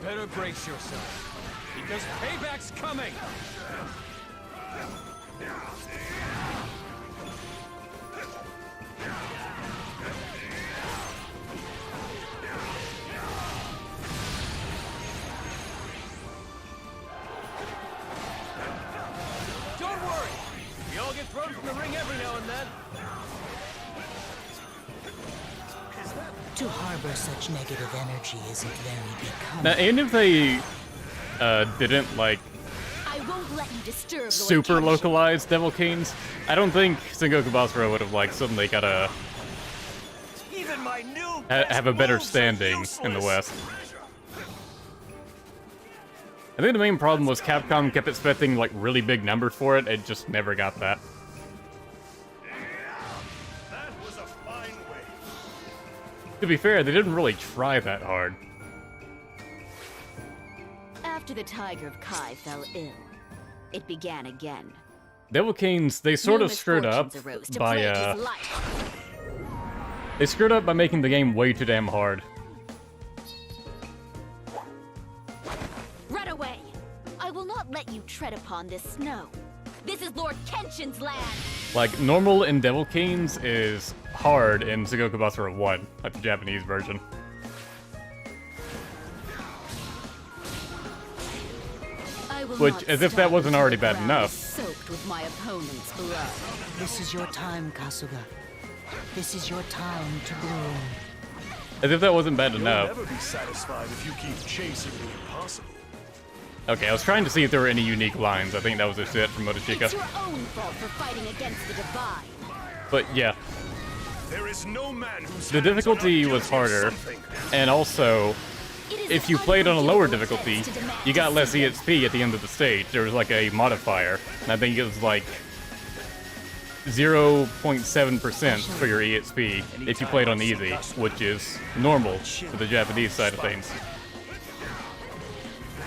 Better brace yourself, because payback's coming. Don't worry, we all get thrown from the ring every now and then. To harbor such negative energy isn't very becoming. Now, and if they didn't like I won't let you disturb Lord super Kenshin. localized Devil Canes, I don't think Sengoku Basara would have like suddenly got a Even my new have a better standing in the West. I think the main problem was Capcom kept expecting like really big numbers for it, it just never got that. That was a fine way. To be fair, they didn't really try that hard. After the Tiger of Kai fell ill, it began again. Devil Canes, they sort New of screwed up misfortunes arose to by plague his life. they screwed up by making the game way too damn hard. Run away! I will not let you tread upon this snow. This is Lord Kenshin's land! Like, normal in Devil Canes is hard in Sengoku Basara 1, like the Japanese version. I will Which, not as if stop that wasn't until already the bad ground enough. is soaked with my opponent's blood. This is your time, Kasuga. This is your time to bloom. As if that wasn't bad You'll enough. never be satisfied if you keep chasing the impossible. Okay, I was trying to see if there were any unique lines. I think that was just it from Motochika. It's your own fault for fighting against the divine. But yeah, There is no man whose the hands are difficulty not was guilty of harder, something. and also, It is if you an played on a lower unforgivable difficulty, offense to demand you got less descendants. EXP at the end of the stage. There was like a modifier, and I think it was like 0.7% for your EXP if you played on easy, which is normal for the Japanese side of things.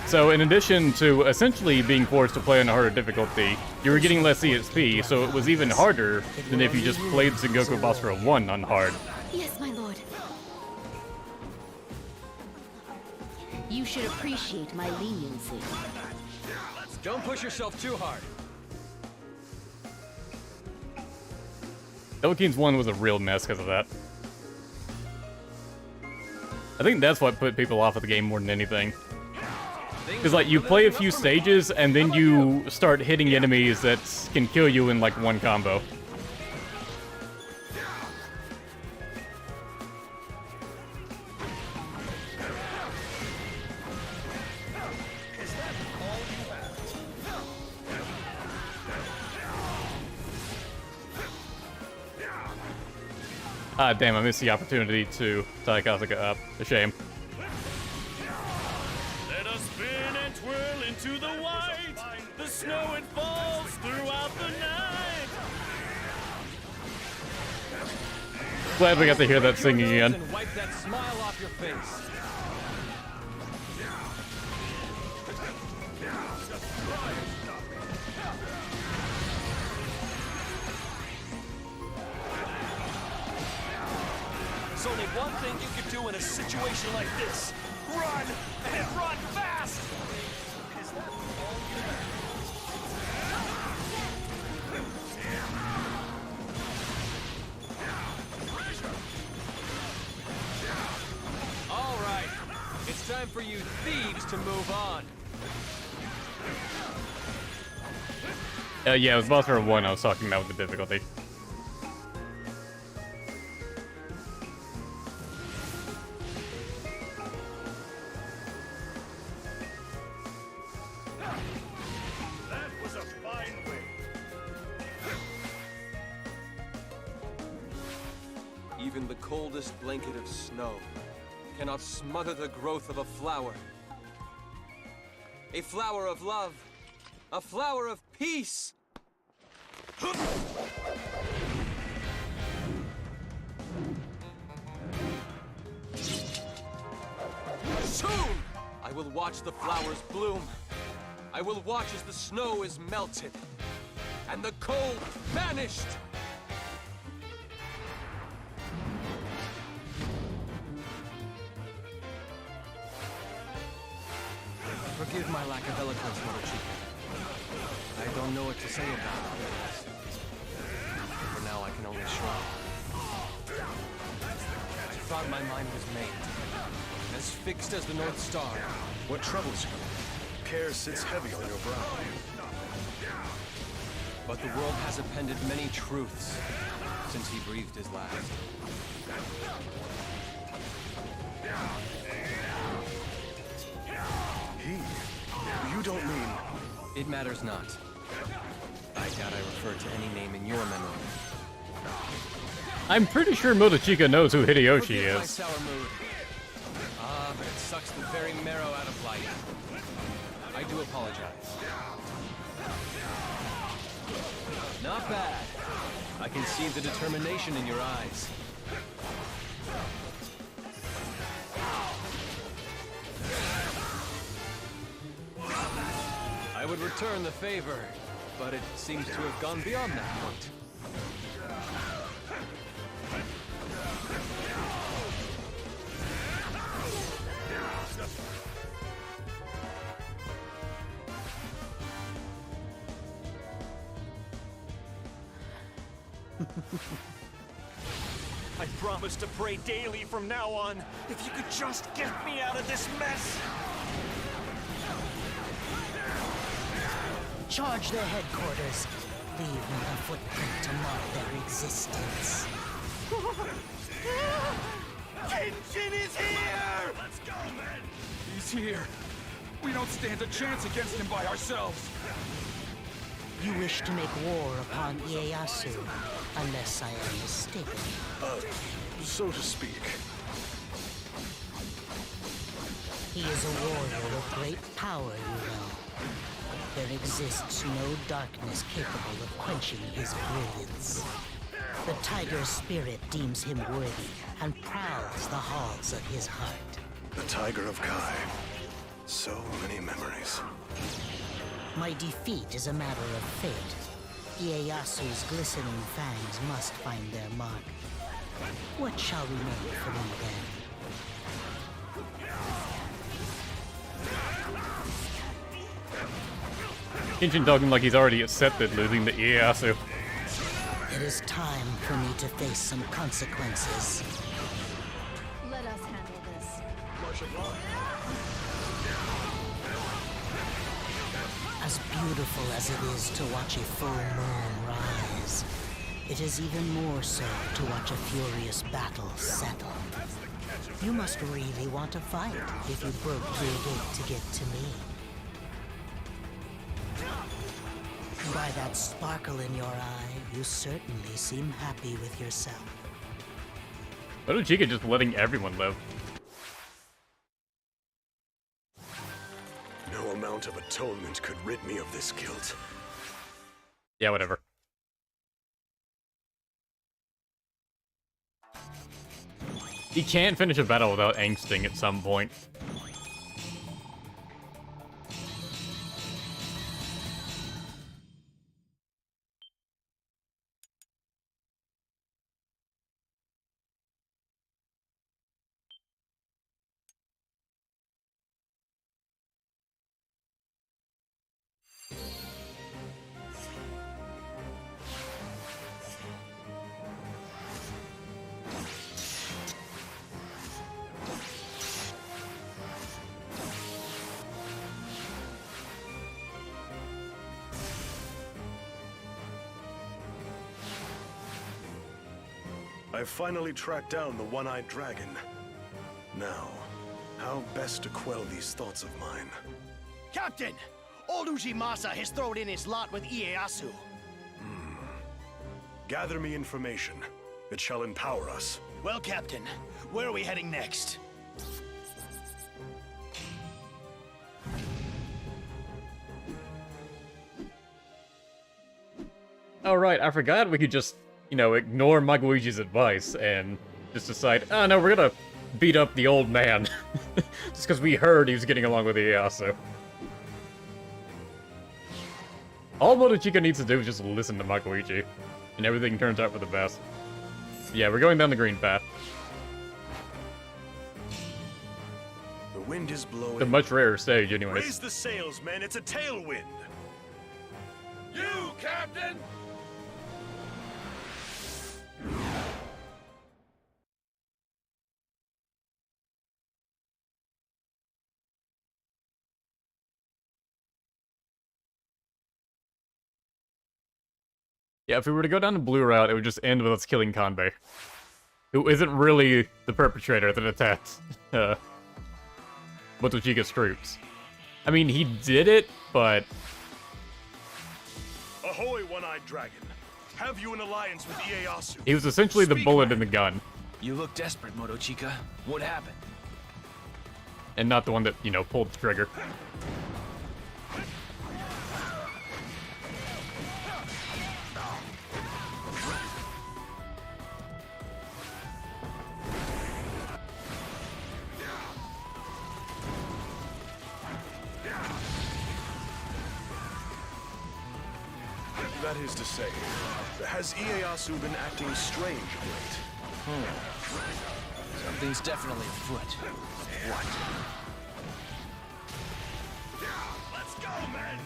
So in addition to essentially being forced to play on a harder difficulty, you were getting less EXP, so it was even harder than if you just played Sengoku Basara 1 on hard. Yes, my lord. You should appreciate my leniency. Don't push yourself too hard. Devil Canes 1 was a real mess because of that. I think that's what put people off of the game more than anything. Because, like, you play a few stages, and then you start hitting enemies that can kill you in, like, one combo. Ah, damn, I missed the opportunity to tie Kasuga up. A shame. Let us spin and twirl into the white. The snow it falls throughout the night. Glad we got to hear that singing again. And wipe that smile off your face. There's only one thing you can do in a situation like this. Run, and run fast! Is that all you have? you thieves to move on. Yeah, it was Basara 1 I was talking about with the difficulty. That was a fine wave. Even the coldest blanket of snow cannot smother the growth of a flower. A flower of love. A flower of peace. Soon, I will watch the flowers bloom. I will watch as the snow is melted and the cold vanished. Forgive my lack of eloquence, Motochika. I don't know what to say about it. For now, I can only shrug. I thought my mind was made, as fixed as the North Star. What troubles you? Care sits heavy on your brow. But the world has appended many truths since he breathed his last. You don't mean... It matters not. I doubt I refer to any name in your memory. I'm pretty sure Motochika knows who Hideyoshi Forgive my is. sour mood. But it sucks the very marrow out of life. I do apologize. Not bad. I can see the determination in your eyes. I would return the favor, but it seems to have gone beyond that point. I promise to pray daily from now on. If you could just get me out of this mess. Charge their headquarters. Leave not a footprint to mark their existence. Kenshin is here! Let's go, men! He's here. We don't stand a chance against him by ourselves. You wish to make war upon Ieyasu, unless I am mistaken. So to speak. He is a warrior of great power, you know. There exists no darkness capable of quenching his brilliance. The tiger spirit deems him worthy and prowls the halls of his heart. The Tiger of Kai. So many memories. My defeat is a matter of fate. Ieyasu's glistening fangs must find their mark. What shall remain for me then? Kenshin talking like he's already accepted losing to Ieyasu. It is time for me to face some consequences. Let us handle this. As beautiful as it is to watch a full moon rise, it is even more so to watch a furious battle settle. You must really want to fight if you broke through a gate to get to me. By that sparkle in your eye, you certainly seem happy with yourself. Motochika just letting everyone live. No amount of atonement could rid me of this guilt. Yeah, whatever. He can't finish a battle without angsting at some point. I've finally tracked down the one-eyed dragon. Now, how best to quell these thoughts of mine? Captain! Old Ujimasa has thrown in his lot with Ieyasu. Gather me information. It shall empower us. Well, Captain, where are we heading next? Oh right, I forgot we could just, you know, ignore Magoiji's advice and just decide, oh no, we're gonna beat up the old man. Just because we heard he was getting along with Ieyasu. All Motochika needs to do is just listen to Magoiji, and everything turns out for the best. Yeah, we're going down the green path. The wind is blowing. It's a much rarer stage, anyways. Raise the sails, men. It's a tailwind. You, Captain! Yeah, if we were to go down the blue route, it would just end with us killing Kanbei, who isn't really the perpetrator that attacked Motochika's troops. I mean, he did it, but... Ahoy, one-eyed dragon. Have you an alliance with Ieyasu? he was essentially the bullet in the gun, You look desperate, Motochika. What happened? and not the one that, you know, pulled the trigger. That is to say, has Ieyasu been acting strange of late? Something's definitely afoot. What? Let's go, men!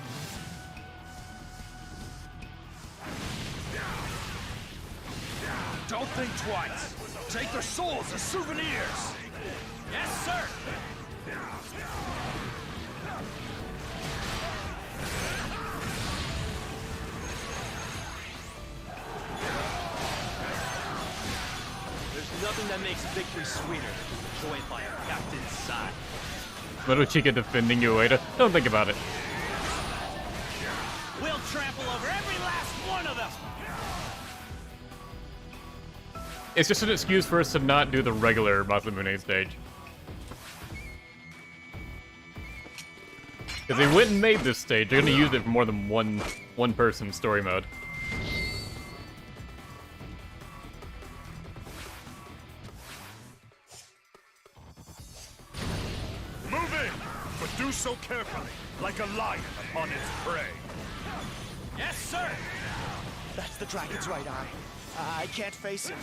Don't think twice. Take their souls as souvenirs. Yes, sir! Nothing that makes victory sweeter than joined by a captain's side. Motochika defending Ueda. Don't think about it. We'll trample over every last one of them! It's just an excuse for us to not do the regular Masamune stage. Because they went and made this stage, they're gonna use it for more than one person story mode. Move in, but do so carefully, like a lion upon its prey. Yes, sir! That's the dragon's right eye. I can't face it.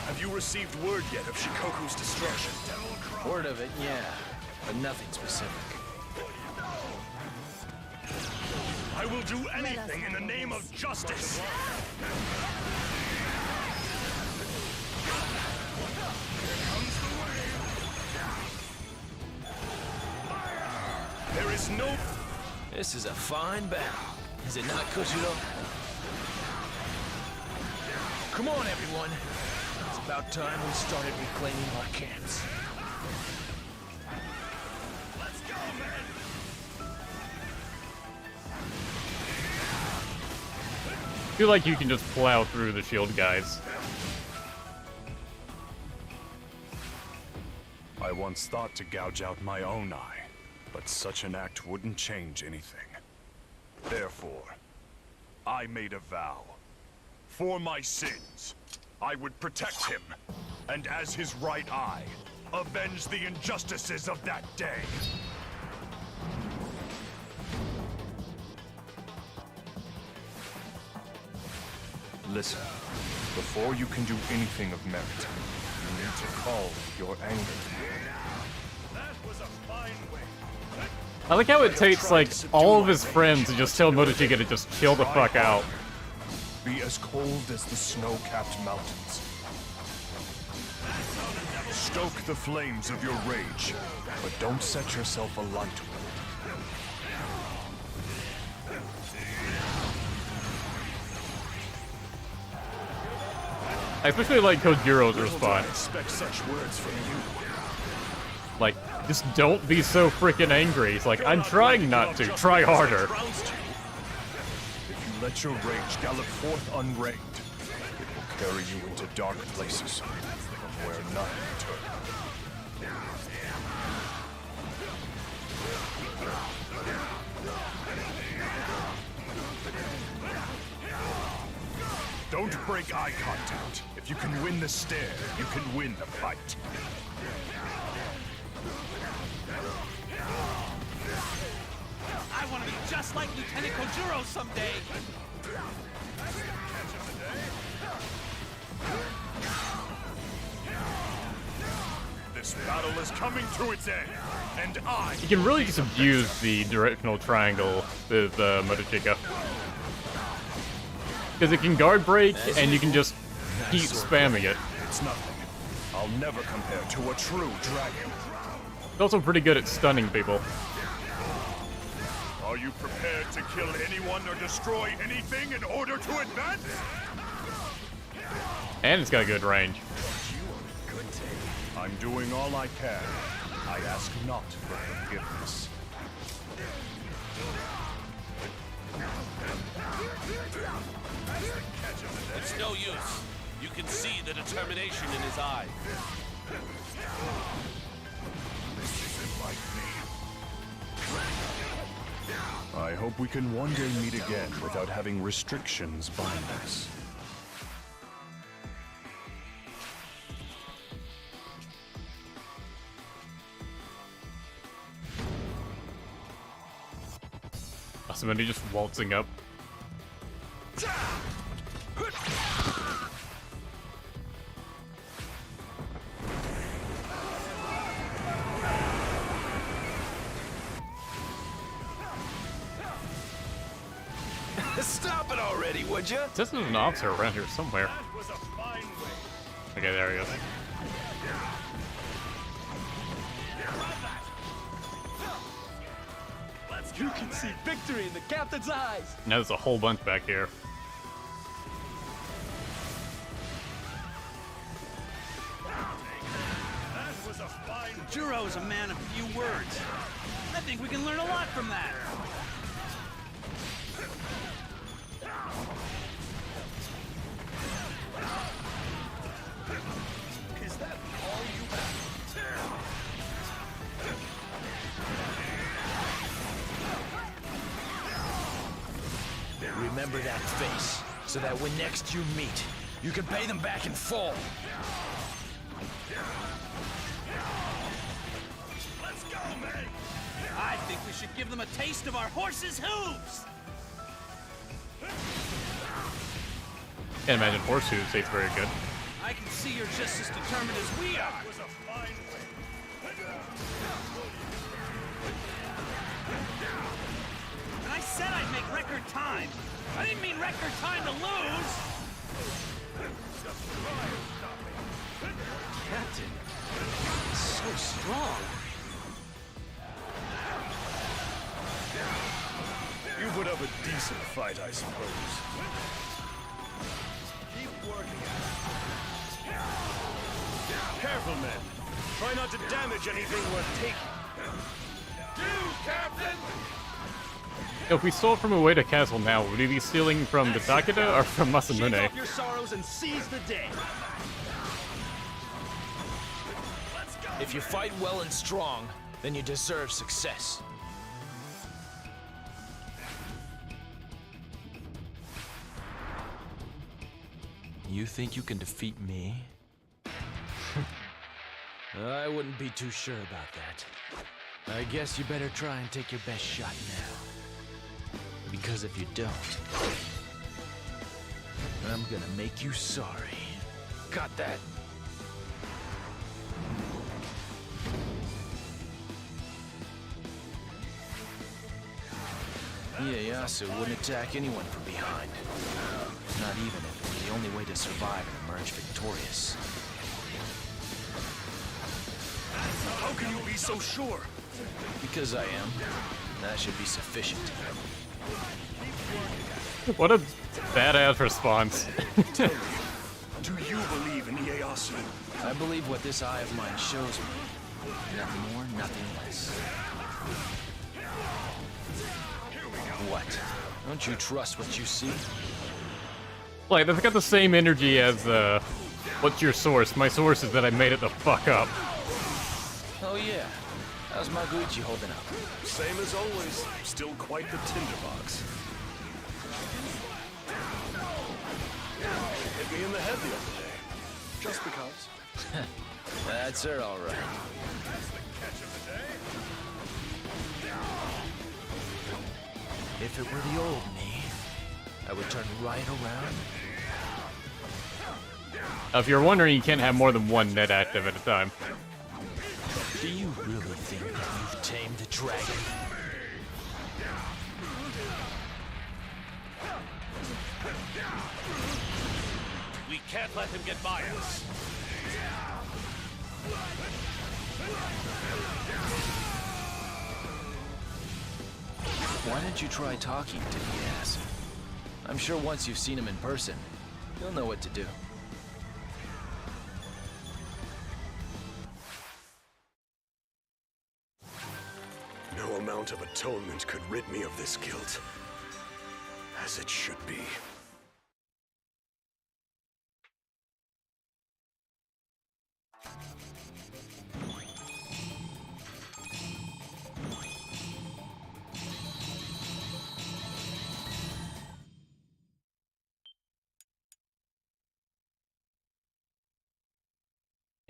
Have you received word yet of Shikoku's destruction? Word of it, yeah. But nothing specific. I will do anything in the name of justice! There is no... This is a fine battle. Is it not, Koshiro? Come on, everyone. It's about time we started reclaiming our camps. Let's go, men! I feel like you can just plow through the shield guys. I once thought to gouge out my own eye, but such an act wouldn't change anything. Therefore, I made a vow. For my sins, I would protect him, and as his right eye, avenge the injustices of that day. Listen, before you can do anything of merit, you need to calm your anger. That was a fine way. I like how it takes, like, all of his friends to just tell Motochika to just chill the fuck out. Be as cold as the snow-capped mountains. Stoke the flames of your rage, but don't set yourself alight with I especially like Kojiro's response. Expect such words from you. Like, just don't be so freaking angry. It's like, I'm trying not to. Try harder. If you let your rage gallop forth unreined, it will carry you into dark places from where none return. Don't break eye contact. If you can win the stare, you can win the fight. I want to be just like Lieutenant Kojiro someday. This battle is coming to its end, and I... You can really just abuse the directional triangle with Motochika. Because it can guard break, and you can just keep spamming it. It's nothing. I'll never compare to a true dragon. It's also pretty good at stunning people. Are you prepared to kill anyone or destroy anything in order to advance? And it's got good range. I'm doing all I can. I ask not for forgiveness. It's no use. You can see the determination in his eye. This isn't like me. I hope we can one day meet again without having restrictions bind us. Somebody just waltzing up. Stop it already, would you? This is an officer around here somewhere. Okay, there he is. You can see victory in the captain's eyes. Now there's a whole bunch back here. Juro is a man of few words. I think we can learn a lot from that. Is that all you have? Remember that face, so that when next you meet, you can pay them back in full. Let's go, man! I think we should give them a taste of our horse's hooves! Can't imagine horseshoes taste very good. I can see you're just as determined as we are! And I said I'd make record time! I didn't mean record time to lose! Captain, so strong. You put up a decent fight, I suppose. Keep working at it. Careful, men. Try not to damage anything worth taking. Do, Captain! If we stole from away to castle now, would we be stealing from the Takeda or from Masamune? Shake off your sorrows and seize the day! If you fight well and strong, then you deserve success. You think you can defeat me? I wouldn't be too sure about that. I guess you better try and take your best shot now. Because if you don't, I'm gonna make you sorry. Got that? Ieyasu wouldn't attack anyone from behind. Not even if it were the only way to survive and emerge victorious. How can you be so sure? Because I am. That should be sufficient. What a badass response. Tell me, do you believe in Ieyasu? I believe what this eye of mine shows me. Nothing more, nothing less. What? Don't you trust what you see? Like, they've got the same energy as, what's your source? My source is that I made it the fuck up. Oh yeah. How's Maguichi holding up? Same as always. Still quite the tinderbox. Hit me in the head the other day. Just because. That's her, all right. If it were the old me, I would turn right around. If you're wondering, you can't have more than one net active at a time. Do you really think that you've tamed the dragon? We can't let him get by us. Why don't you try talking to Ieyasu? I'm sure once you've seen him in person, you'll know what to do. No amount of atonement could rid me of this guilt. As it should be.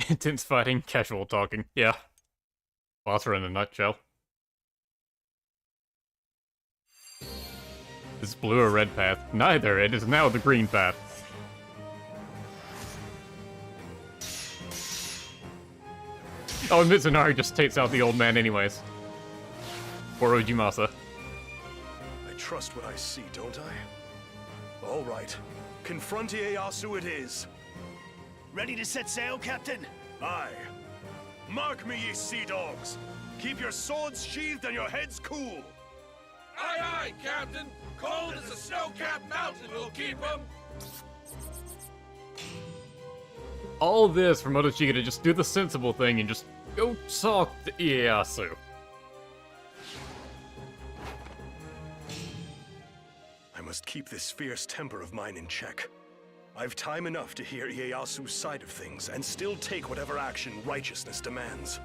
Intense fighting, casual talking. Yeah. Basara in a nutshell. Is blue or red path? Neither. It is now the green path. Oh, and Mizunari just takes out the old man anyways. Or Ojimasa. I trust what I see, don't I? All right. Confront Ieyasu it is. Ready to set sail, Captain? Aye. Mark me, ye sea dogs. Keep your swords sheathed and your heads cool. Aye, aye, Captain. Cold as a snow-capped mountain will keep him. All this for Motochika to just do the sensible thing and just go talk to Ieyasu. I must keep this fierce temper of mine in check. I've time enough to hear Ieyasu's side of things and still take whatever action righteousness demands.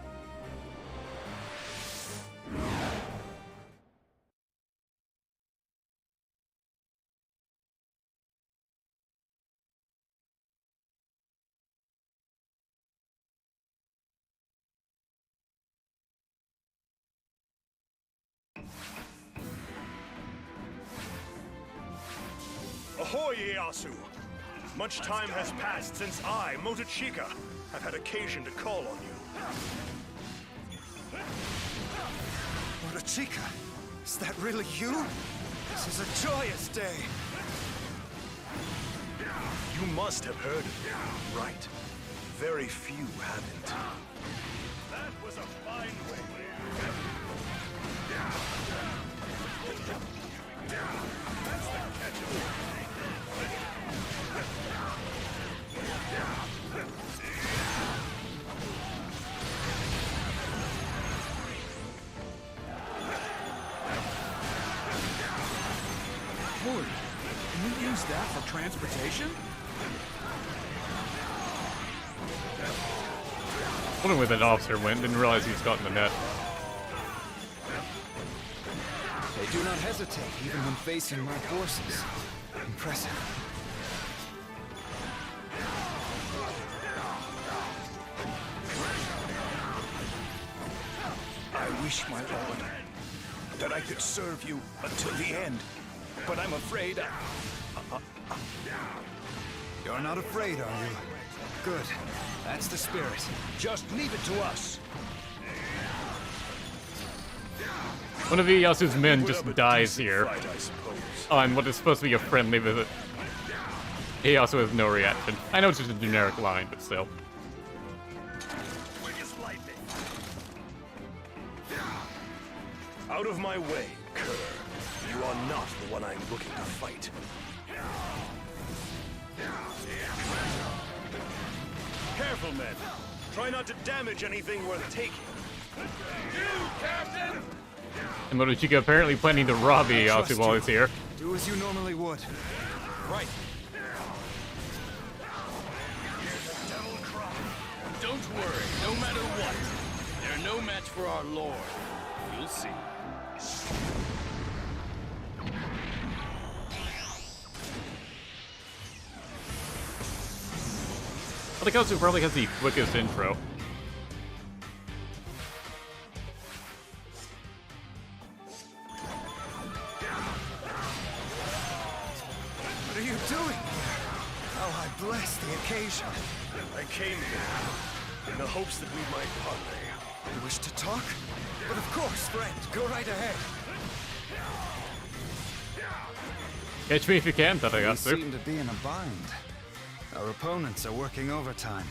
Ahoy, Ieyasu! Much time has passed since I, Motochika, have had occasion to call on you. Motochika, is that really you? This is a joyous day. You must have heard of me, right? Very few haven't. That was a fine way. That's the catch. Lord, can we use that for transportation? Wondering where that officer went, didn't realize he was caught in the net. They do not hesitate, even when facing my forces. Impressive. I wish, my lord, that I could serve you until the end. But I'm afraid You're not afraid, are you? Good. That's the spirit. Just leave it to us. One of Ieyasu's men just dies here on what is supposed to be a friendly visit. Ieyasu has no reaction. I know it's just a generic line, but still. Out of my way, cur. You are not the one I'm looking to fight. Careful, men. Try not to damage anything worth taking. You, Captain! And Motochika apparently planning to rob Ieyasu while he's here. Do as you normally would. Right. Don't worry, no matter what. They're no match for our Lord. You'll see. Motochika probably has the quickest intro. What are you doing? Oh, I bless the occasion. I came here in the hopes that we might parley. You wish to talk? But of course, friend. Go right ahead. Catch me if you can, We Tatagatsu. seem to be in a bind. Our opponents are working overtime.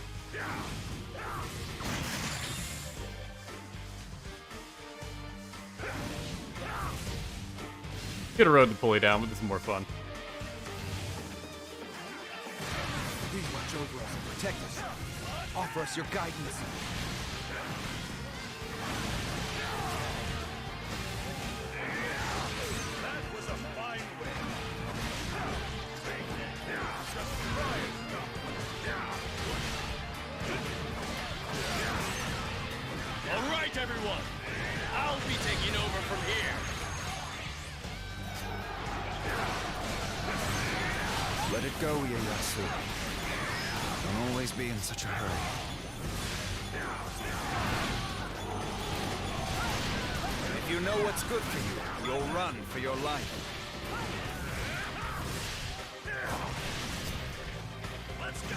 Get a road to pull you down, but this is more fun. Please watch over us and protect us. Offer us your guidance. All right, everyone. I'll be taking over from here. Let it go, Ieyasu. Don't always be in such a hurry. If you know what's good for you, you'll run for your life. Let's go!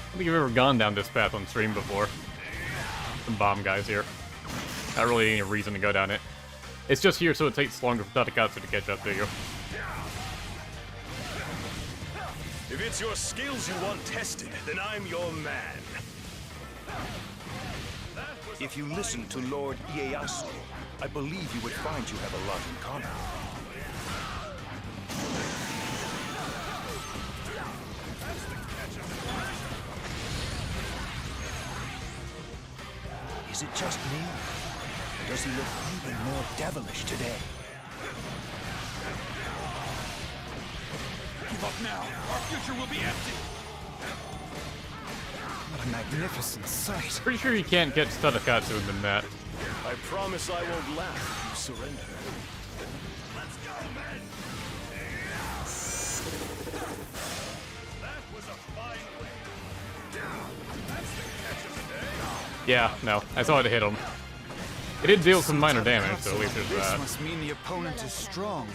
I don't think I've ever gone down this path on stream before. Some bomb guys here. Not really any reason to go down it. It's just here so it takes longer for Tatagatsu to catch up to you. If it's your skills you want tested, then I'm your man. If you listen to Lord Ieyasu, I believe you would find you have a lot in common. Is it just me? Or does he look even more devilish today? Give up now. Our future will be empty. What a magnificent sight. Pretty sure you can't catch Tatagatsu in that. I promise I won't laugh if you surrender. Let's go, men! That was a fine way. That's the catch of the day. Yeah, no. I saw it hit him. It did deal some minor damage, so at least there's This that. must mean the opponent is strong.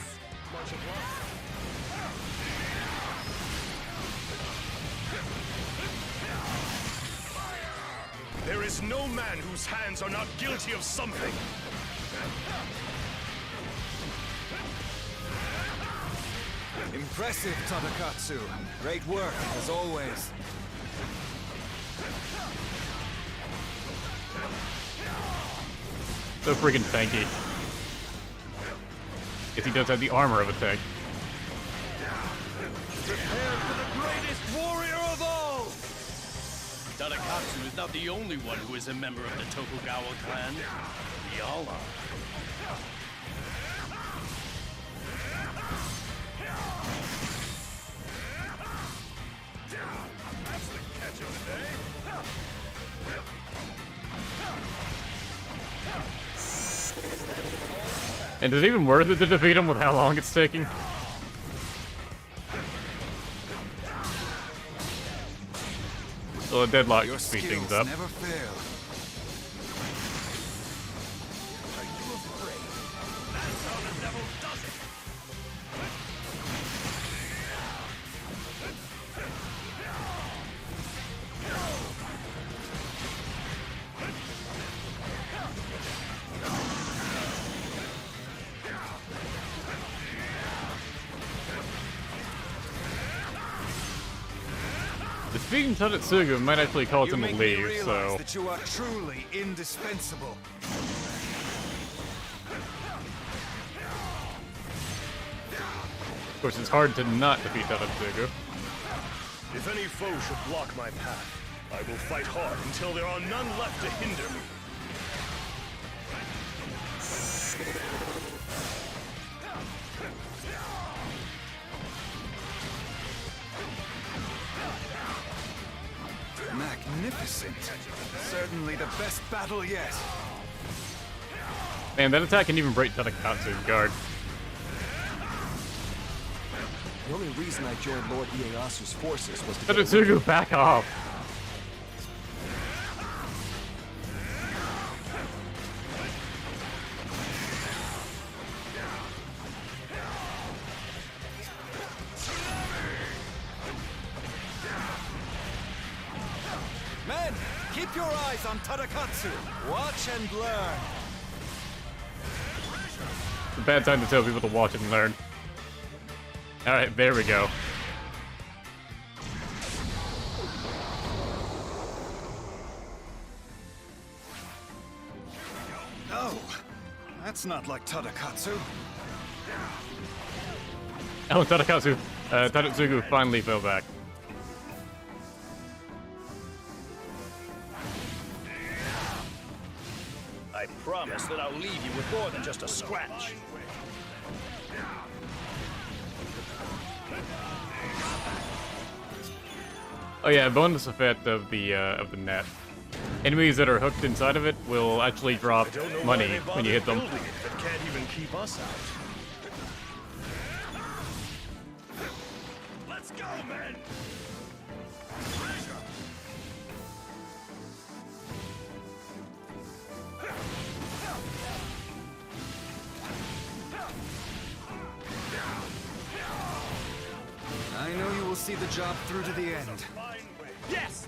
There is no man whose hands are not guilty of something. Impressive, Tatagatsu. Great work, as always. So freaking tanky. If he does have the armor of a tank. Prepare for the greatest warrior of all! Tatagatsu is not the only one who is a member of the Tokugawa clan. We all are. That's the catch of the day. And is it even worth it to defeat him with how long it's taking? So a deadlock Your speed skills things up. never fail. Are you afraid? That's how the devil does it. defeating Tadatsugu might actually cause him to make me leave, realize so... that you are truly indispensable. Of course, it's hard to not defeat Tadatsugu. If any foe should block my path, I will fight hard until there are none left to hinder me. Magnificent. Certainly the best battle yet. Man, that attack can even break Tadakatsu's guard. The only reason I joined Lord Ieyasu's forces was to Tadatsugu, back off! Men, keep your eyes on Tadakatsu. Watch and learn. It's a bad time to tell people to watch and learn. Alright, there we go. No, that's not like Tadakatsu. Oh, Tadatsugu finally fell back. I promise that I'll leave you with more than just a scratch. Oh yeah, bonus effect of the net. Enemies that are hooked inside of it will actually drop money when you hit them. Building it, but can't even keep us out. Let's go, men! I know you will see the job through to the end. Yes!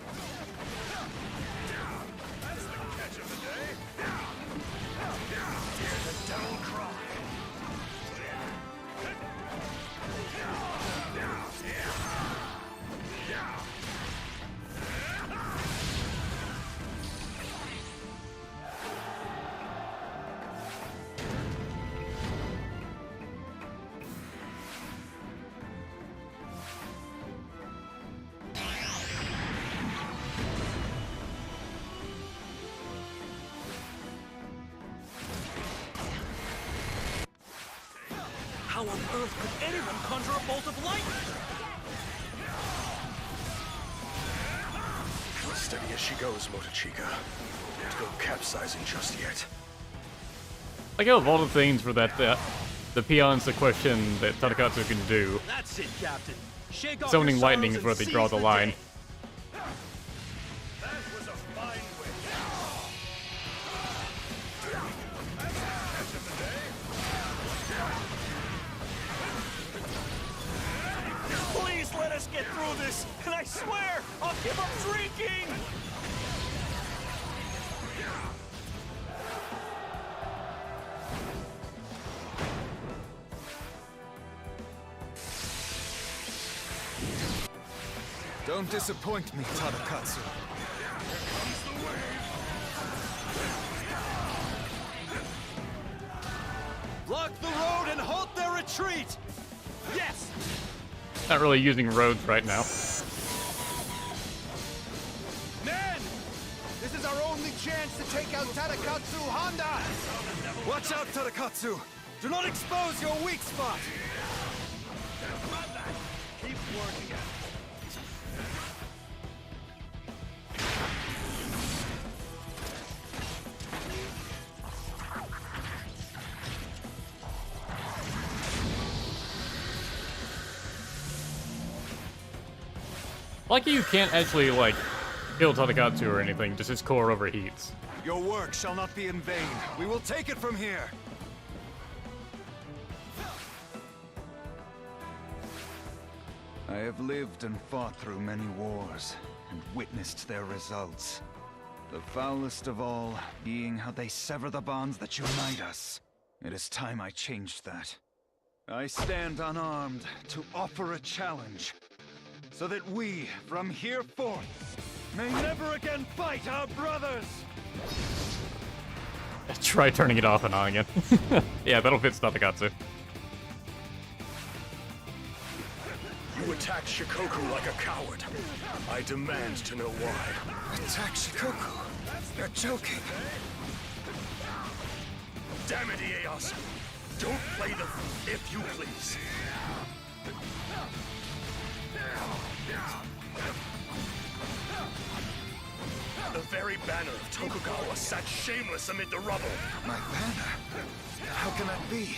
How on earth could anyone conjure a bolt of lightning? Steady as she goes, Motochika. Don't go capsizing just yet. Like out of all the things for that, the peons, the question that Tadakatsu can do, That's it, Captain. Shake off summoning your lightning sorrows is where and they draw seize the line. day. Please let us get through this, and I swear I'll give up drinking! Don't disappoint me, Tadakatsu. Block the road and halt their retreat! Yes! Not really using roads right now. Men! This is our only chance to take out Tadakatsu Honda! Watch out, Tadakatsu! Do not expose your weak spot! Keep working at it. Like you can't actually, like, kill Tadakatsu or anything, just his core overheats. Your work shall not be in vain. We will take it from here. I have lived and fought through many wars, and witnessed their results. The foulest of all being how they sever the bonds that unite us. It is time I changed that. I stand unarmed to offer a challenge. so that we, from here forth, may never again fight our brothers! Try turning it off and on again. Yeah, that'll fit Sengoku. You attacked Shikoku like a coward. I demand to know why. Attack Shikoku? You're joking. Damn it, Ieyasu! Don't play the if you please. The very banner of Tokugawa sat shameless amid the rubble. My banner? How can that be?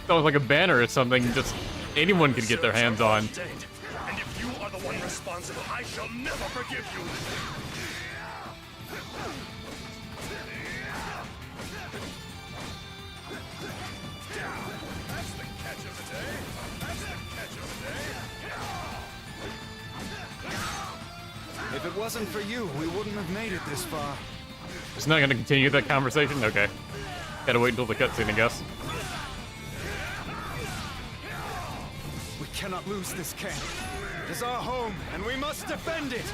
Sounds like a banner or something just anyone could get their hands on. Dead. And if you are the one responsible, I shall never forgive you. That's the catch of the day. That's the catch of the day. If it wasn't for you, we wouldn't have made it this far. It's not gonna continue that conversation? Okay. Gotta wait until the cutscene, I guess. We cannot lose this camp. It is our home, and we must defend it!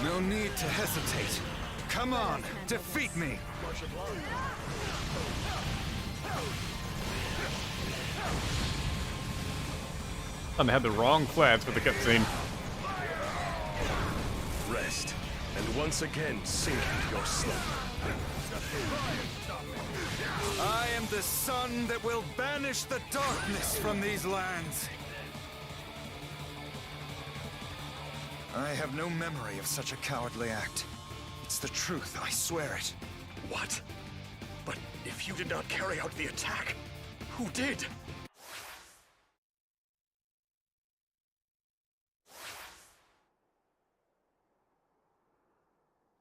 No need to hesitate. Come on, defeat me! I had the wrong flats for the cutscene. Rest, and once again sink into your slumber. I am the sun that will banish the darkness from these lands. I have no memory of such a cowardly act. It's the truth, I swear it. What? But if you did not carry out the attack, who did?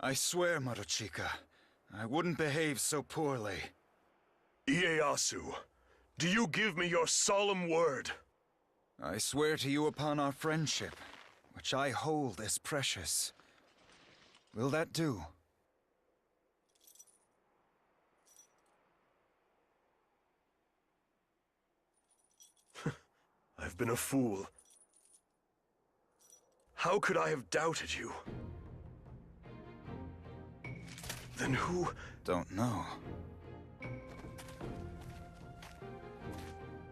I swear, Motochika, I wouldn't behave so poorly. Ieyasu, do you give me your solemn word? I swear to you upon our friendship, which I hold as precious. Will that do? I've been a fool. How could I have doubted you? Then who? Don't know.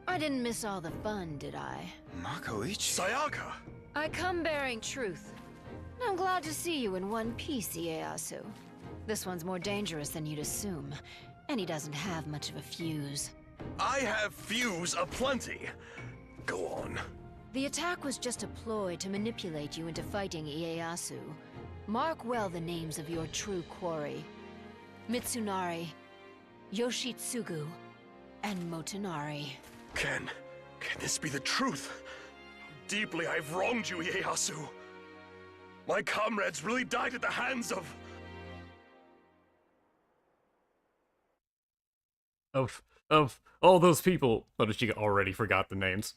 I didn't miss all the fun, did I? Makoichi? Sayaka! I come bearing truth. I'm glad to see you in one piece, Ieyasu. This one's more dangerous than you'd assume, and he doesn't have much of a fuse. I have fuse aplenty. Go on. The attack was just a ploy to manipulate you into fighting Ieyasu. Mark well the names of your true quarry. Mitsunari, Yoshitsugu, and Motonari. Can this be the truth? Deeply I've wronged you, Ieyasu. My comrades really died at the hands of... Of all those people, Motochika already forgot the names.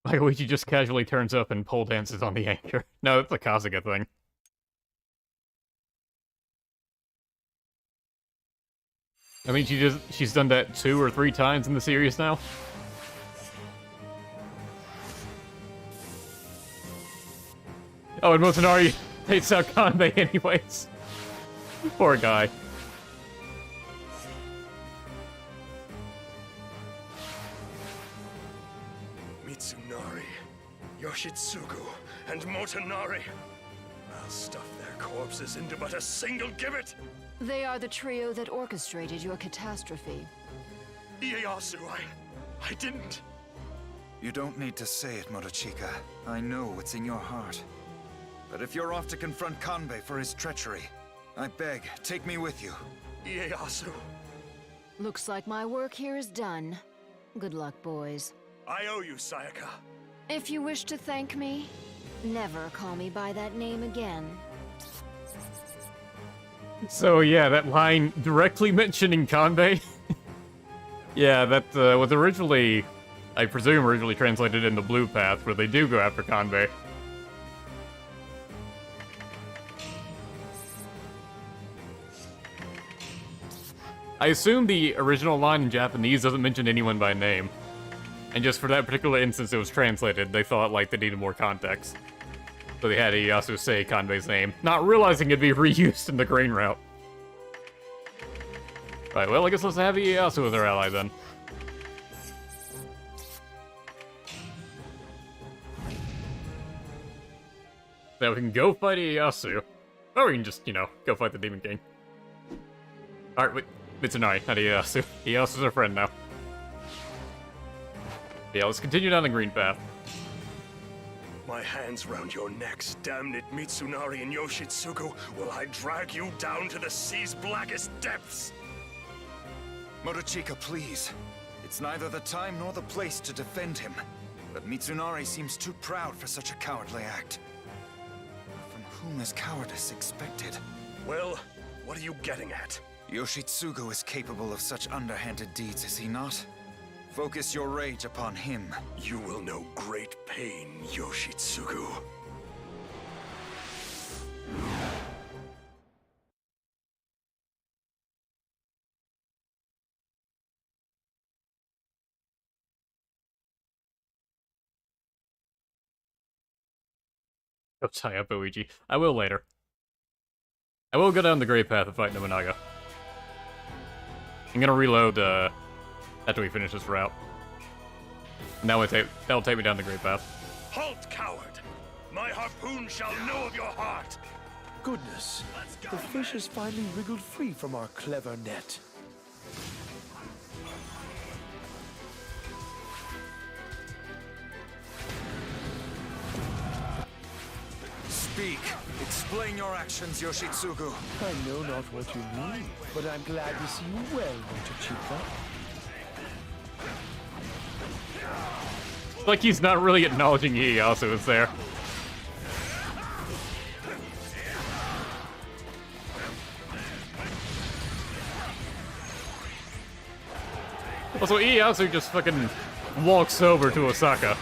Makoichi just casually turns up and pole dances on the anchor. No, that's a Kasuga thing. I mean, she's done that 2 or 3 times in the series now. Oh, and Motonari hates out Kanbei anyways. Poor guy. Mitsunari, Yoshitsugu, and Motonari. I'll stuff their corpses into but a single gibbet! They are the trio that orchestrated your catastrophe. Ieyasu, I didn't. You don't need to say it, Motochika. I know what's in your heart. But if you're off to confront Kanbei for his treachery, I beg, take me with you. Ieyasu. Looks like my work here is done. Good luck, boys. I owe you, Sayaka. If you wish to thank me, never call me by that name again. So yeah, that line directly mentioning Kanbei. Yeah, that was originally, I presume, originally translated in the Blue Path, where they do go after Kanbei. I assume the original line in Japanese doesn't mention anyone by name. And just for that particular instance it was translated, they thought like they needed more context. So they had Ieyasu say Kanbei's name, not realizing it'd be reused in the grain route. Right, well I guess let's have Ieyasu as our ally then. Now we can go fight Ieyasu. Or we can just, you know, go fight the Demon King. Alright, wait. Mitsunari, not Ieyasu. Ieyasu's our friend now. Yeah, let's continue down the green path. My hands round your necks, damned it, Mitsunari and Yoshitsugu, will I drag you down to the sea's blackest depths! Motochika, please. It's neither the time nor the place to defend him. But Mitsunari seems too proud for such a cowardly act. From whom is cowardice expected? Well, what are you getting at? Yoshitsugu is capable of such underhanded deeds, is he not? Focus your rage upon him. You will know great pain, Yoshitsugu. Go tie up Luigi. I will later. I will go down the gray path and fight Nobunaga. I'm gonna reload after we finish this route. And that'll take me down the gray path. Halt, coward! My harpoon shall know of your heart! Goodness, the fish has finally wriggled free from our clever net. Speak. Explain your actions, Yoshitsugu. I know not what you mean, but I'm glad to see you well, Motochika. Like he's not really acknowledging Ieyasu is there. Also, Ieyasu just fucking walks over to Osaka.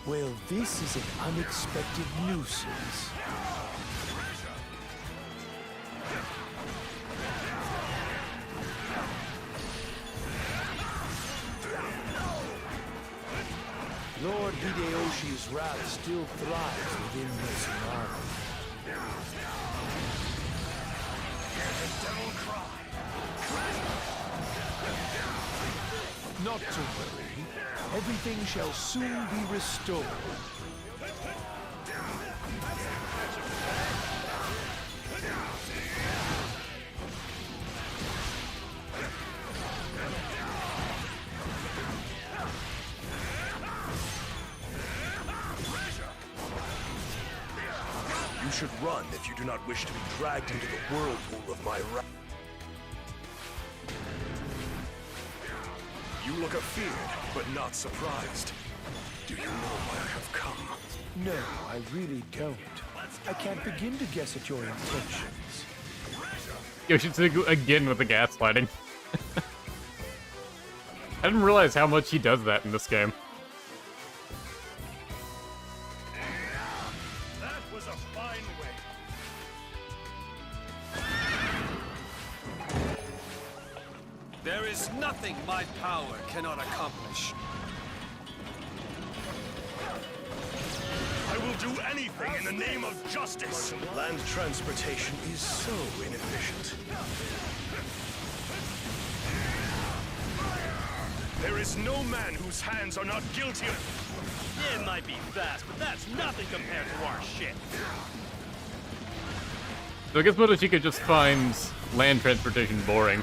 Well, this is an unexpected nuisance. Lord Hideyoshi's wrath still thrives within Mitsunari. Not to worry. Everything shall soon be restored. You should run if you do not wish to be dragged into the whirlpool of my wrath. You look afeared, but not surprised. Do you know why I have come? No, I really don't. I can't begin to guess at your intentions. Yoshitsugu again with the gaslighting. I didn't realize how much he does that in this game. That was a fine way. There is nothing my power cannot accomplish. I will do anything in the name of justice! Land transportation is so inefficient. There is no man whose hands are not guilty of... It might be fast, but that's nothing compared to our shit. So I guess Motochika just finds land transportation boring.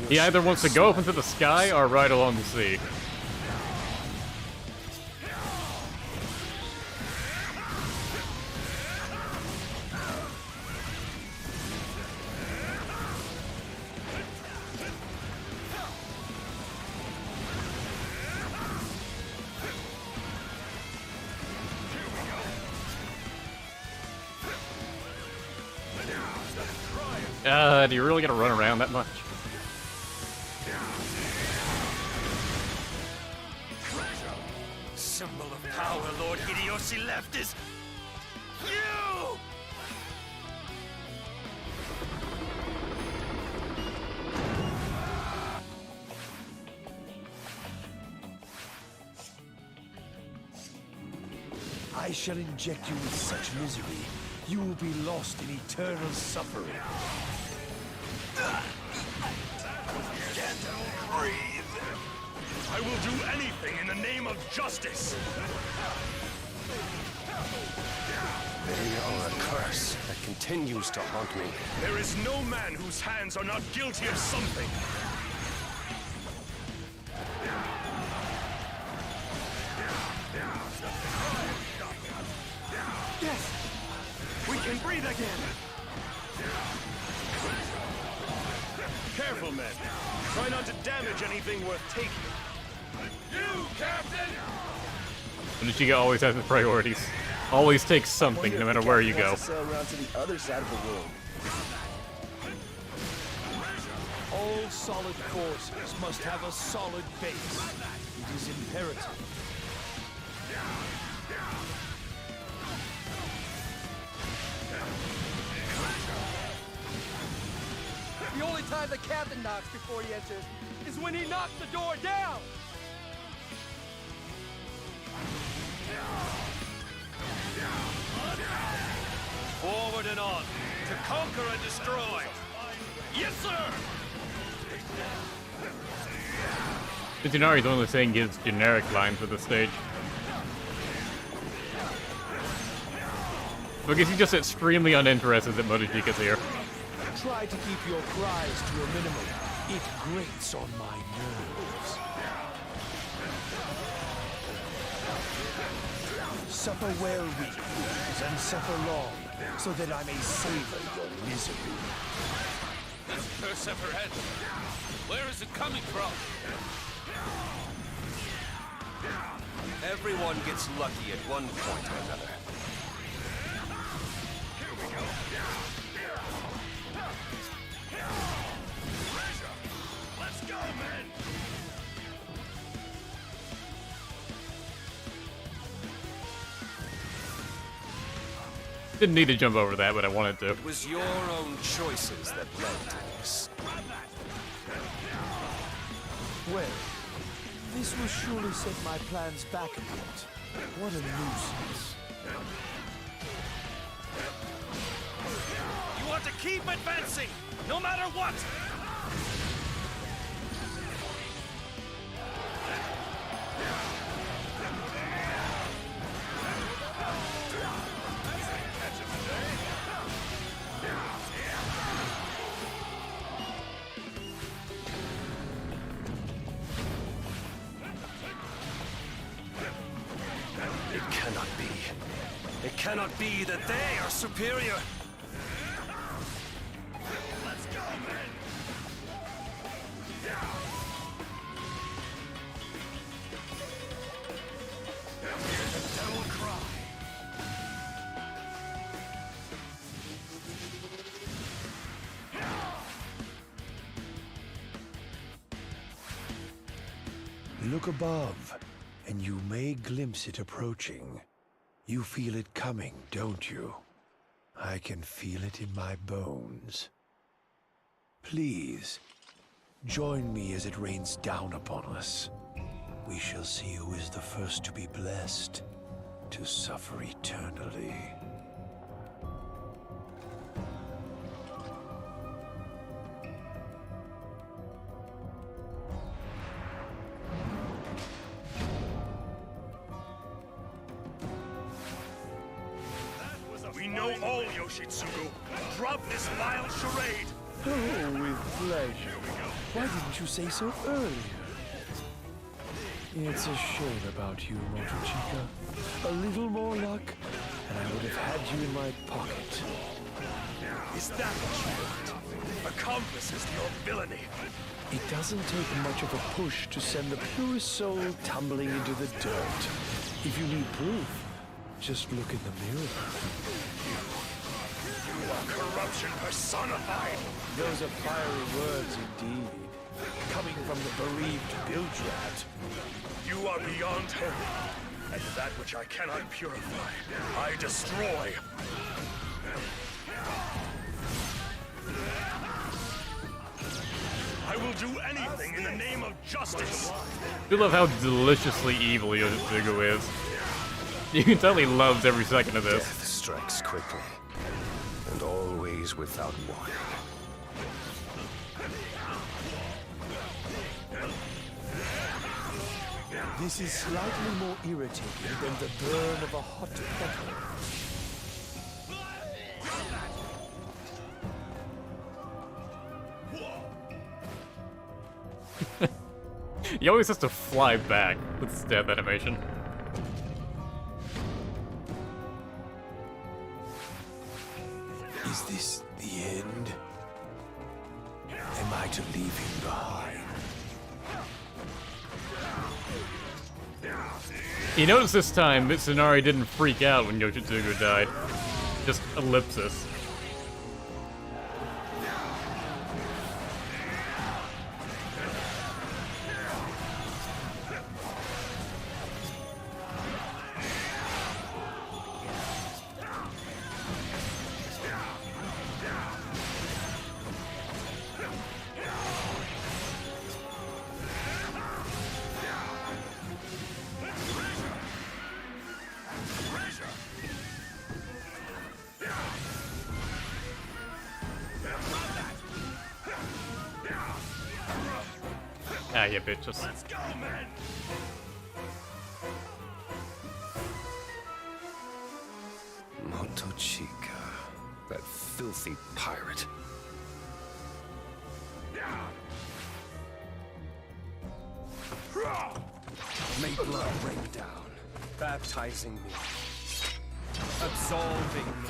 He either wants to go up into the sky or ride along the sea. Do you really gotta run around that much? Symbol of power Lord Hideyoshi left is you! I shall inject you with such misery, you will be lost in eternal suffering. Can't breathe. I will do anything in the name of justice. They are a curse that continues to haunt me. There is no man whose hands are not guilty of something. Yes! We can breathe again! Careful, men. Try not to damage anything worth taking. You, Captain! Motochika always has his priorities. Always takes something, no matter where you go. Sail around to the other side of the world. All solid forces must have a solid base. It is imperative. The only time the captain knocks before he enters is when he knocks the door down! Forward and on, to conquer and destroy! Yes, sir! Mitsunari's only saying gives generic lines for the stage. So I guess he's just extremely uninterested that Motochika's here. Try to keep your cries to a minimum. It grates on my nerves. Suffer well, weak fools, and suffer long, so that I may savor your misery. This curse ever ends. Where is it coming from? Everyone gets lucky at one point or another. Here we go. Let's go, men! Didn't need to jump over that, but I wanted to. It was your own choices that led to this. Well, this will surely set my plans back a bit. What a nuisance. You want to keep advancing, no matter what! It cannot be. It cannot be that they are superior. Let's go, men! Here's the devil cry. Look above, and you may glimpse it approaching. You feel it coming, don't you? I can feel it in my bones. Please, join me as it rains down upon us. We shall see who is the first to be blessed, to suffer eternally. We know all, Yoshitsugu. Drop this vile charade. Oh, with pleasure. Why didn't you say so earlier? It's a shame about you, Motochika. A little more luck, and I would have had you in my pocket. Is that what you want? Accomplices to your villainy. It doesn't take much of a push to send the purest soul tumbling into the dirt. If you need proof, just look in the mirror. You are corruption personified! Those are fiery words indeed, coming from the bereaved Bildrat. You are beyond help, and that which I cannot purify, I destroy. I will do anything in the name of justice. I do love how deliciously evil Yoshitsugu is. You can tell he loves every second of this. Death strikes quickly, and always without warning. This is slightly more irritating than the burn of a hot kettle. He always has to fly back with his death animation. Is this the end? Am I to leave him behind? You notice this time, Mitsunari didn't freak out when Yoshitsugu died. Just ellipsis. Ah, yeah, bitches. Let's go, man! Motochika, that filthy pirate. May blood rain down, baptizing me, absolving me,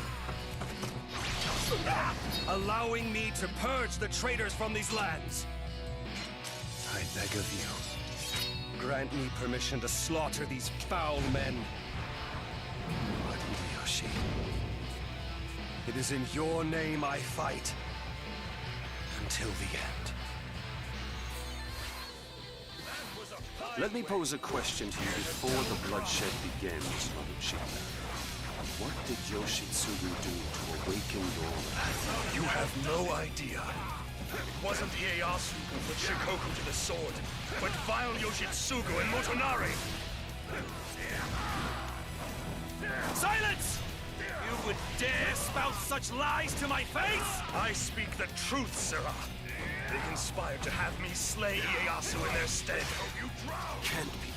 allowing me to purge the traitors from these lands. I beg of you, grant me permission to slaughter these foul men. Lord Hideyoshi, it is in your name I fight until the end. Let me pose a question to you before the bloodshed begins, Motochika. What did Yoshitsugu do to awaken your wrath? You have no idea. It wasn't Ieyasu who put Shikoku to the sword, but vile Yoshitsugu and Motonari! Silence! You would dare spout such lies to my face? I speak the truth, Sirrah. They conspired to have me slay Ieyasu in their stead. Can't be.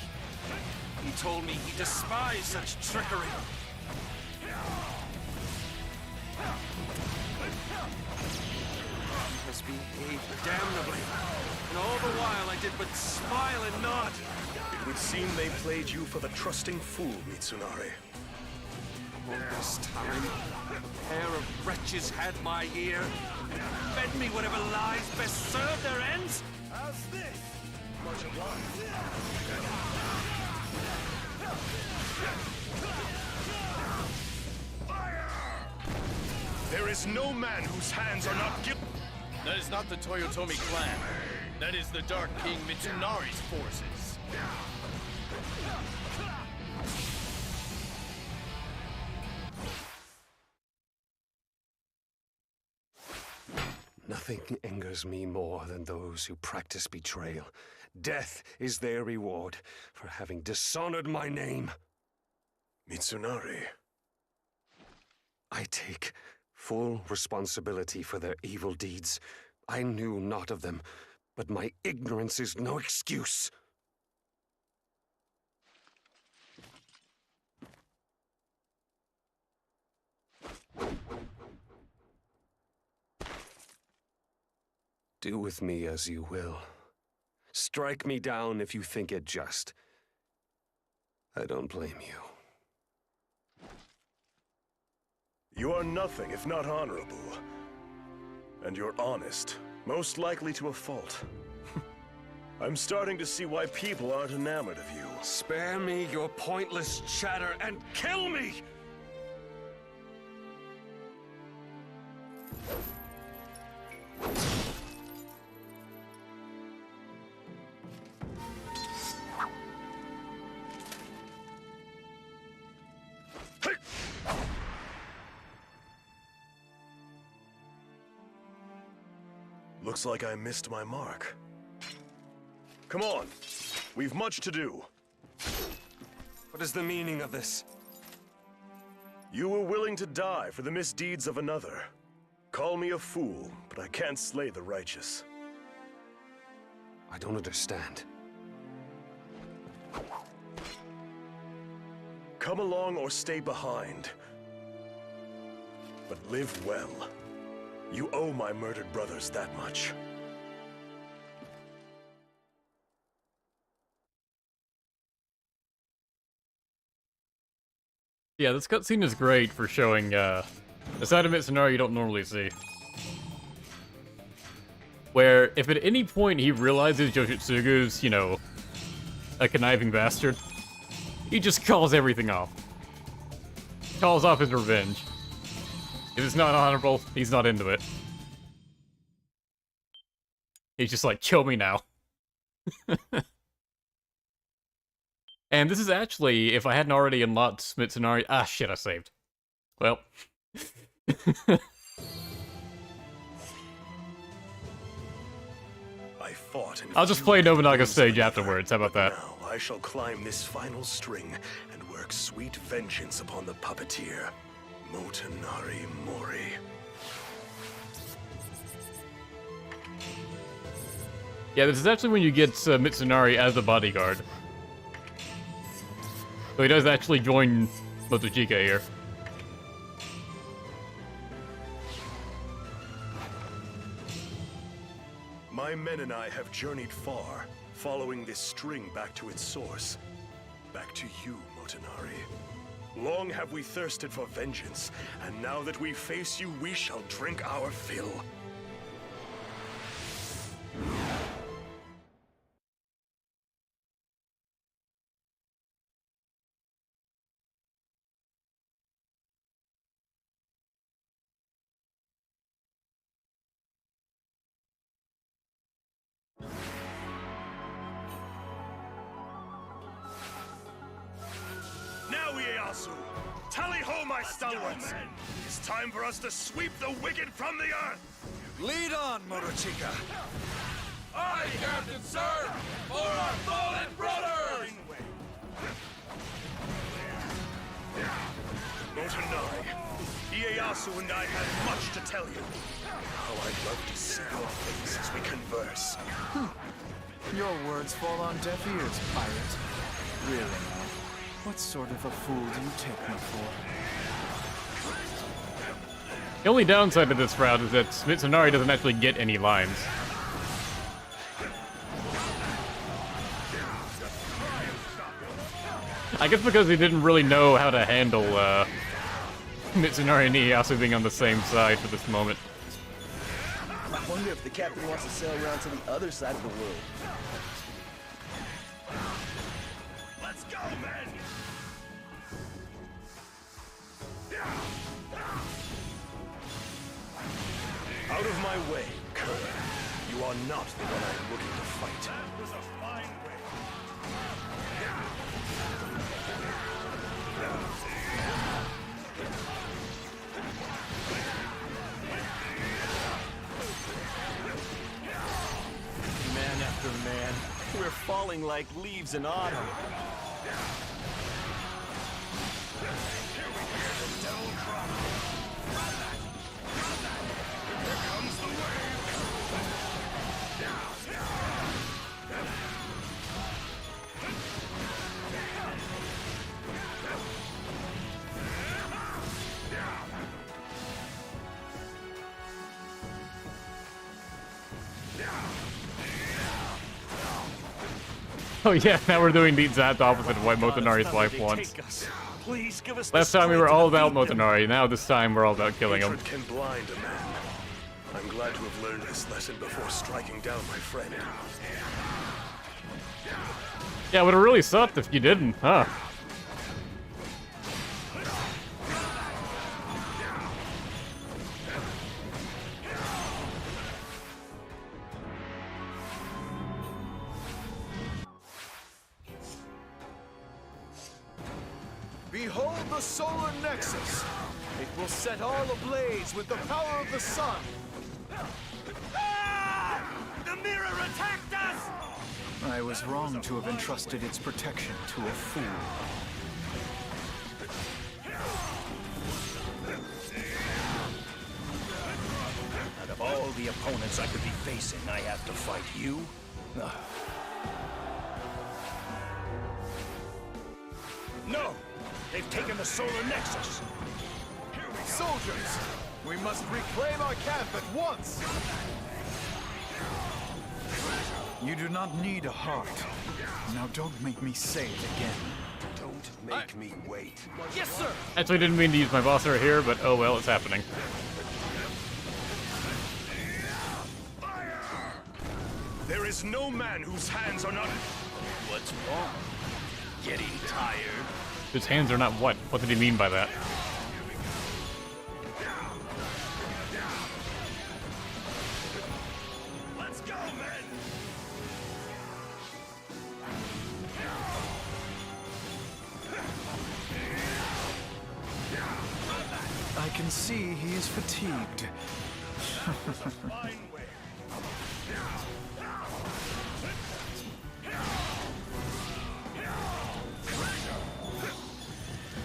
He told me he despised such trickery. He has behaved damnably. And all the while I did but smile and nod. It would seem they played you for the trusting fool, Mitsunari. All this time, a pair of wretches had my ear and fed me whatever lies best serve their ends. How's this? Much obliged. Fire! There is no man whose hands are not guilty. That is not the Toyotomi clan. That is the Dark King Mitsunari's forces. Nothing angers me more than those who practice betrayal. Death is their reward for having dishonored my name. Mitsunari. I take full responsibility for their evil deeds. I knew not of them, but my ignorance is no excuse. Do with me as you will. Strike me down if you think it just. I don't blame you. You are nothing if not honorable. And you're honest, most likely to a fault. I'm starting to see why people aren't enamored of you. Spare me your pointless chatter and kill me! Looks like I missed my mark. Come on, we've much to do. What is the meaning of this? You were willing to die for the misdeeds of another. Call me a fool, but I can't slay the righteous. I don't understand. Come along or stay behind. But live well. You owe my murdered brothers that much. Yeah, this cutscene is great for showing a side of Mitsunari you don't normally see. Where, if at any point he realizes Yoshitsugu's, you know, a conniving bastard, he just calls everything off. Calls off his revenge. If it's not honorable, he's not into it. He's just like, kill me now. And this is actually, if I hadn't already unlocked Mitsunari... Ah, shit, I saved. Well. I fought and I'll just play Nobunaga's stage afterwards, how about that? now I shall climb this final string and work sweet vengeance upon the puppeteer, Motonari Mori. Yeah, this is actually when you get Mitsunari as a bodyguard. So he does actually join Motochika here. My men and I have journeyed far, following this string back to its source. Back to you, Motonari. Long have we thirsted for vengeance, and now that we face you, we shall drink our fill. Now, Ieyasu! Tally-ho, my stalwarts! It's time for us to sweep the wicked from the earth! Lead on, Motochika! Aye, Captain Sir! For our fallen brothers! Motonari, Ieyasu and I have much to tell you. How I'd love to see your face as we converse. Your words fall on deaf ears, pirate. Really now, what sort of a fool do you take me for? The only downside to this route is that Mitsunari doesn't actually get any lines. I guess because he didn't really know how to handle Mitsunari and Ieyasu being on the same side for this moment. I wonder if the captain wants to sail around to the other side of the world. Let's go, men! Out of my way, Colonel. You are not the one I'm looking to fight. That was a fine way. Man after man, we're falling like leaves in autumn. Oh yeah, now we're doing the exact opposite of what Motonari's wife wants. Please give us Last time we were all about Motonari, now this time we're all about killing him. Hatred can blind a man. I'm glad to have learned this lesson before striking down my friend. Yeah, it would have really sucked if you didn't, huh? Behold the solar nexus. It will set all ablaze with the power of the sun. The mirror attacked us! I was wrong to have entrusted its protection to a fool. Out of all the opponents I could be facing, I have to fight you? Ugh. No! They've taken the solar nexus! Soldiers! We must reclaim our camp at once! You do not need a heart. Now don't make me say it again. Don't make me wait. Yes, sir! Actually, didn't mean to use my Basara here, but oh well, it's happening. There is no man whose hands are not... What's wrong? Getting tired? His hands are not what? What did he mean by that? Let's go, men! I can see he is fatigued.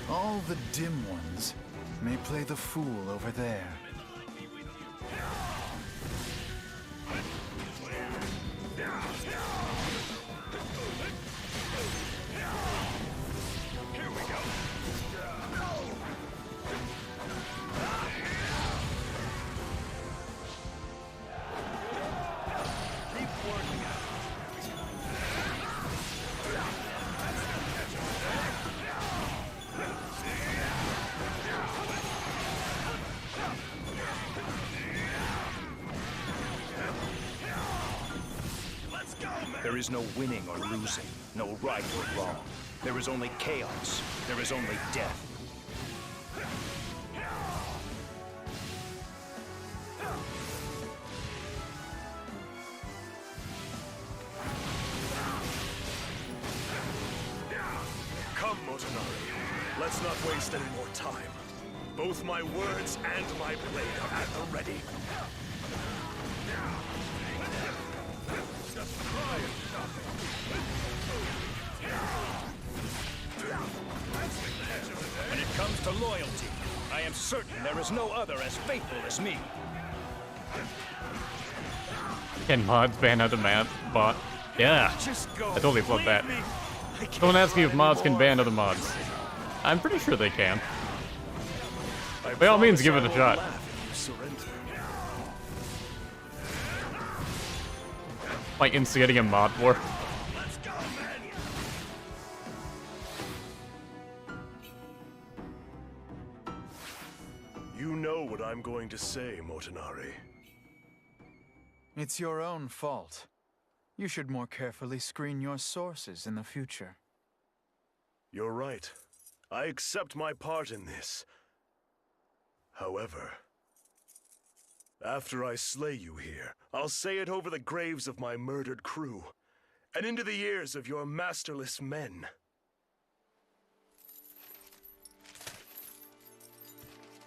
All the dim ones may play the fool over there. There is no winning or losing, no right or wrong. There is only chaos. There is only death. Come, Motonari. Let's not waste any more time. Both my words and my blade are at the ready. When it comes to loyalty, I am certain there is no other as faithful as me. Can mods ban other bot? Yeah, I totally flipped that. Someone asked me if mods can ban other mods. I'm pretty sure they can. By all means, give it a shot. Like instigating a mod war. You know what I'm going to say, Motonari. It's your own fault. You should more carefully screen your sources in the future. You're right. I accept my part in this. However, after I slay you here, I'll say it over the graves of my murdered crew, and into the ears of your masterless men.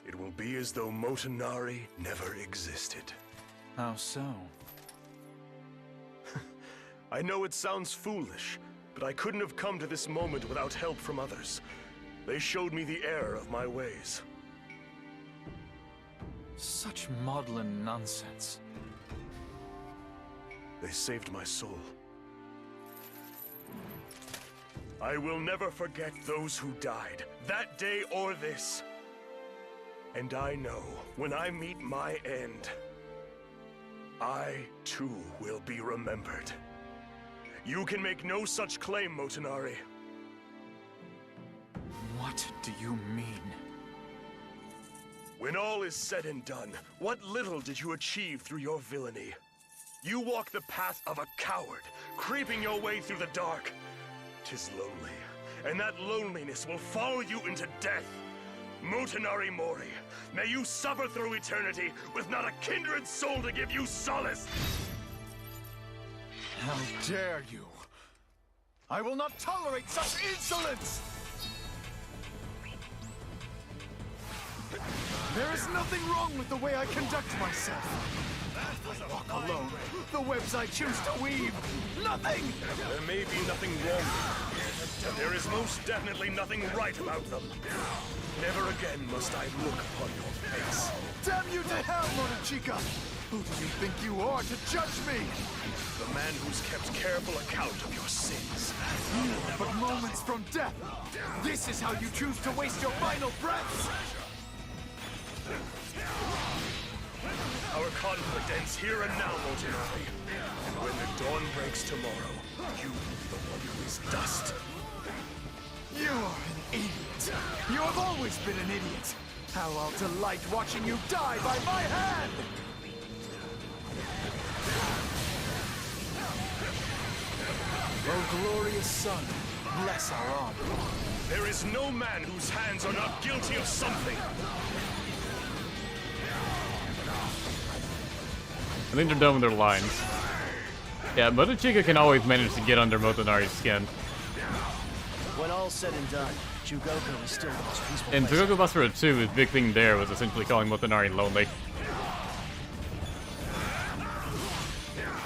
It will be as though Motonari never existed. How so? I know it sounds foolish, but I couldn't have come to this moment without help from others. They showed me the error of my ways. Such maudlin nonsense. They saved my soul. I will never forget those who died, that day or this. And I know, when I meet my end, I, too, will be remembered. You can make no such claim, Motonari. What do you mean? When all is said and done, what little did you achieve through your villainy? You walk the path of a coward, creeping your way through the dark. 'Tis lonely, and that loneliness will follow you into death. Motonari Mori, may you suffer through eternity with not a kindred soul to give you solace! How dare you! I will not tolerate such insolence! There is nothing wrong with the way I conduct myself. I walk alone. The webs I choose to weave. Nothing! There may be nothing wrong with them, and there is most definitely nothing right about them. Never again must I look upon your face. Damn you to hell, Motochika! Who do you think you are to judge me? The man who's kept careful account of your sins. You are but moments from death. This is how you choose to waste your final breaths. Our conflict ends here and now, Motochika. And when the dawn breaks tomorrow, you will be the one who is dust. You are an idiot. You have always been an idiot. How I'll delight watching you die by my hand! Oh, glorious sun, bless our honor. There is no man whose hands are not guilty of something. I think they're done with their lines. Yeah, Motochika can always manage to get under Motonari's skin. When all's said and done, Chogoku is still the most peaceful And place. Sengoku Basara 2, his big thing there was essentially calling Motonari lonely.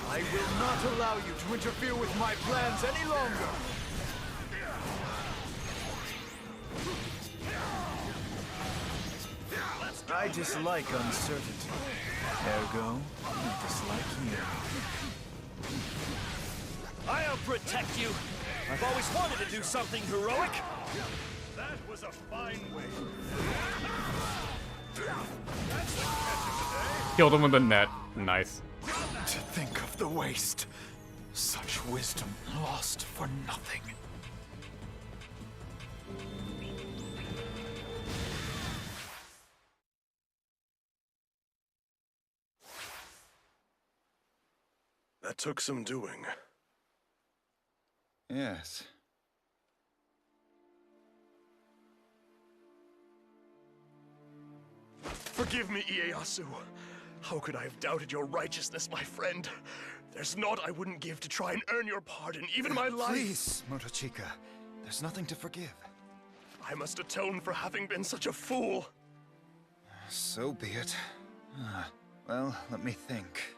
I will not allow you to interfere with my plans any longer. I dislike uncertainty. Ergo, I dislike you. I'll protect you. I've always wanted to do something heroic. That was a fine way. Killed him with the net. Nice. To think of the waste. Such wisdom lost for nothing. That took some doing. Yes. Forgive me, Ieyasu. How could I have doubted your righteousness, my friend? There's naught I wouldn't give to try and earn your pardon, even my life. Please, Motochika. There's nothing to forgive. I must atone for having been such a fool. So be it. Well, let me think.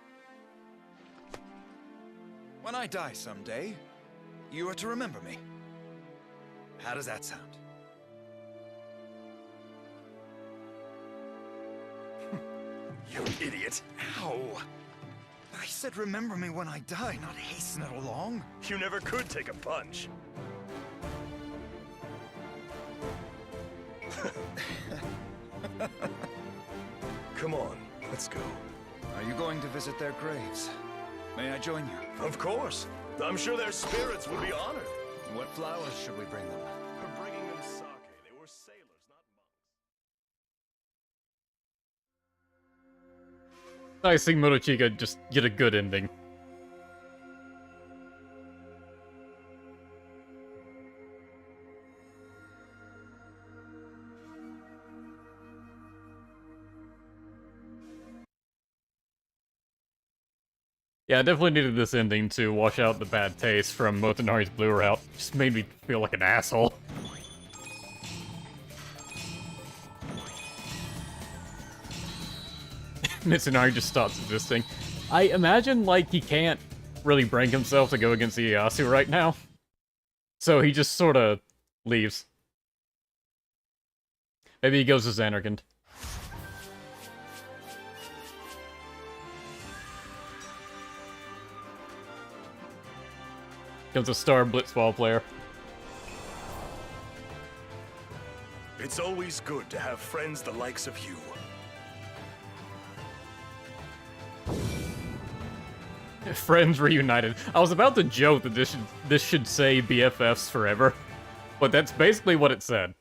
When I die someday, you are to remember me. How does that sound? You idiot. Ow. I said remember me when I die, not hasten it along. You never could take a punch. Come on, let's go. Are you going to visit their graves? May I join you? Of course. I'm sure their spirits would be honored. What flowers should we bring them? For bringing them sake. They were sailors, not monks. I think Motochika just get a good ending. Yeah, I definitely needed this ending to wash out the bad taste from Motonari's blue route. Just made me feel like an asshole. Mitsunari just stops existing. I imagine, like, he can't really bring himself to go against Ieyasu right now. So he just sorta leaves. Maybe he goes to Xanarkand. Becomes a star blitzball player. It's always good to have friends the likes of you. Friends reunited. I was about to joke that this should say BFFs forever, but that's basically what it said.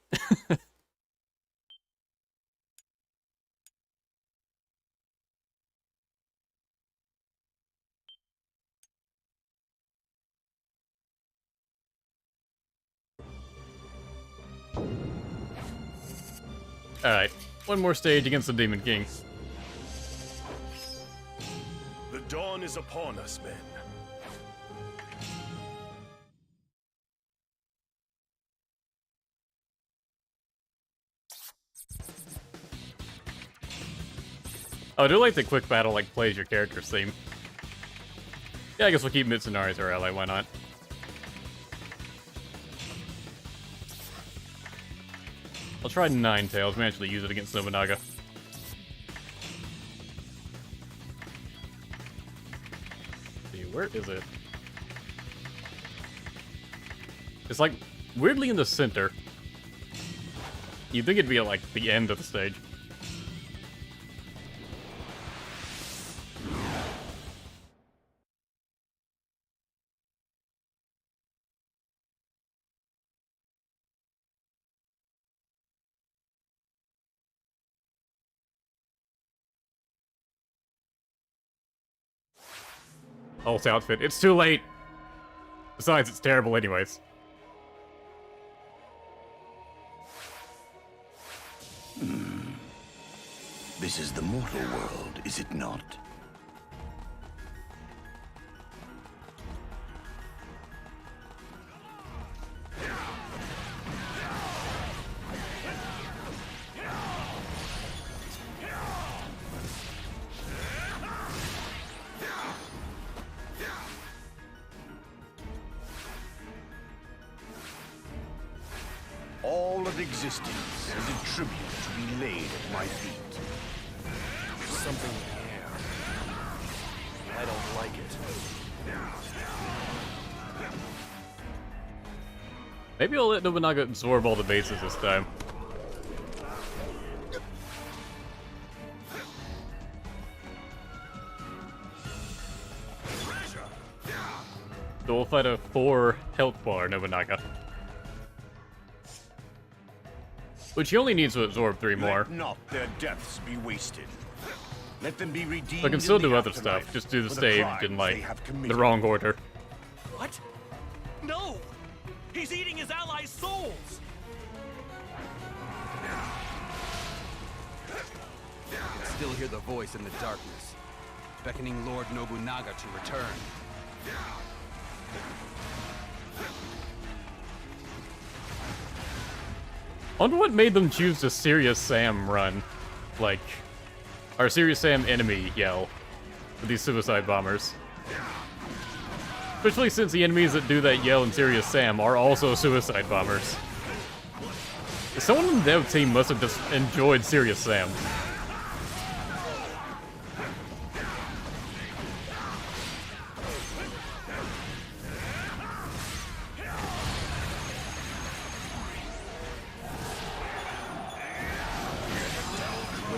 Alright, one more stage against the Demon King. The dawn is upon us, men. Oh, I do like the quick battle, like, plays your character's theme. Yeah, I guess we'll keep Mitsunari as our ally, why not? I'll try Ninetales, may actually use it against Nobunaga. Let's see, where is it? It's like, weirdly in the center. You'd think it'd be at, like, the end of the stage. Alt outfit. It's too late! Besides, it's terrible anyways. This is the mortal world, is it not? All of existence is a tribute to be laid at my feet. Something in the air. I don't like it. Maybe I'll let Nobunaga absorb all the bases this time. So we'll fight a 4 health bar Nobunaga. Which he only needs to absorb 3 more. Let not their deaths be wasted. Let them be redeemed. So I can still in the do other afterlife stuff, just do the for stage crimes in, they like, have the committed. wrong order. What? No! He's eating his allies' souls! I can still hear the voice in the darkness, beckoning Lord Nobunaga to return. I wonder what made them choose the Serious Sam run. Like, our Serious Sam enemy yell for these suicide bombers. Especially since the enemies that do that yell in Serious Sam are also suicide bombers. Someone in the dev team must have just enjoyed Serious Sam.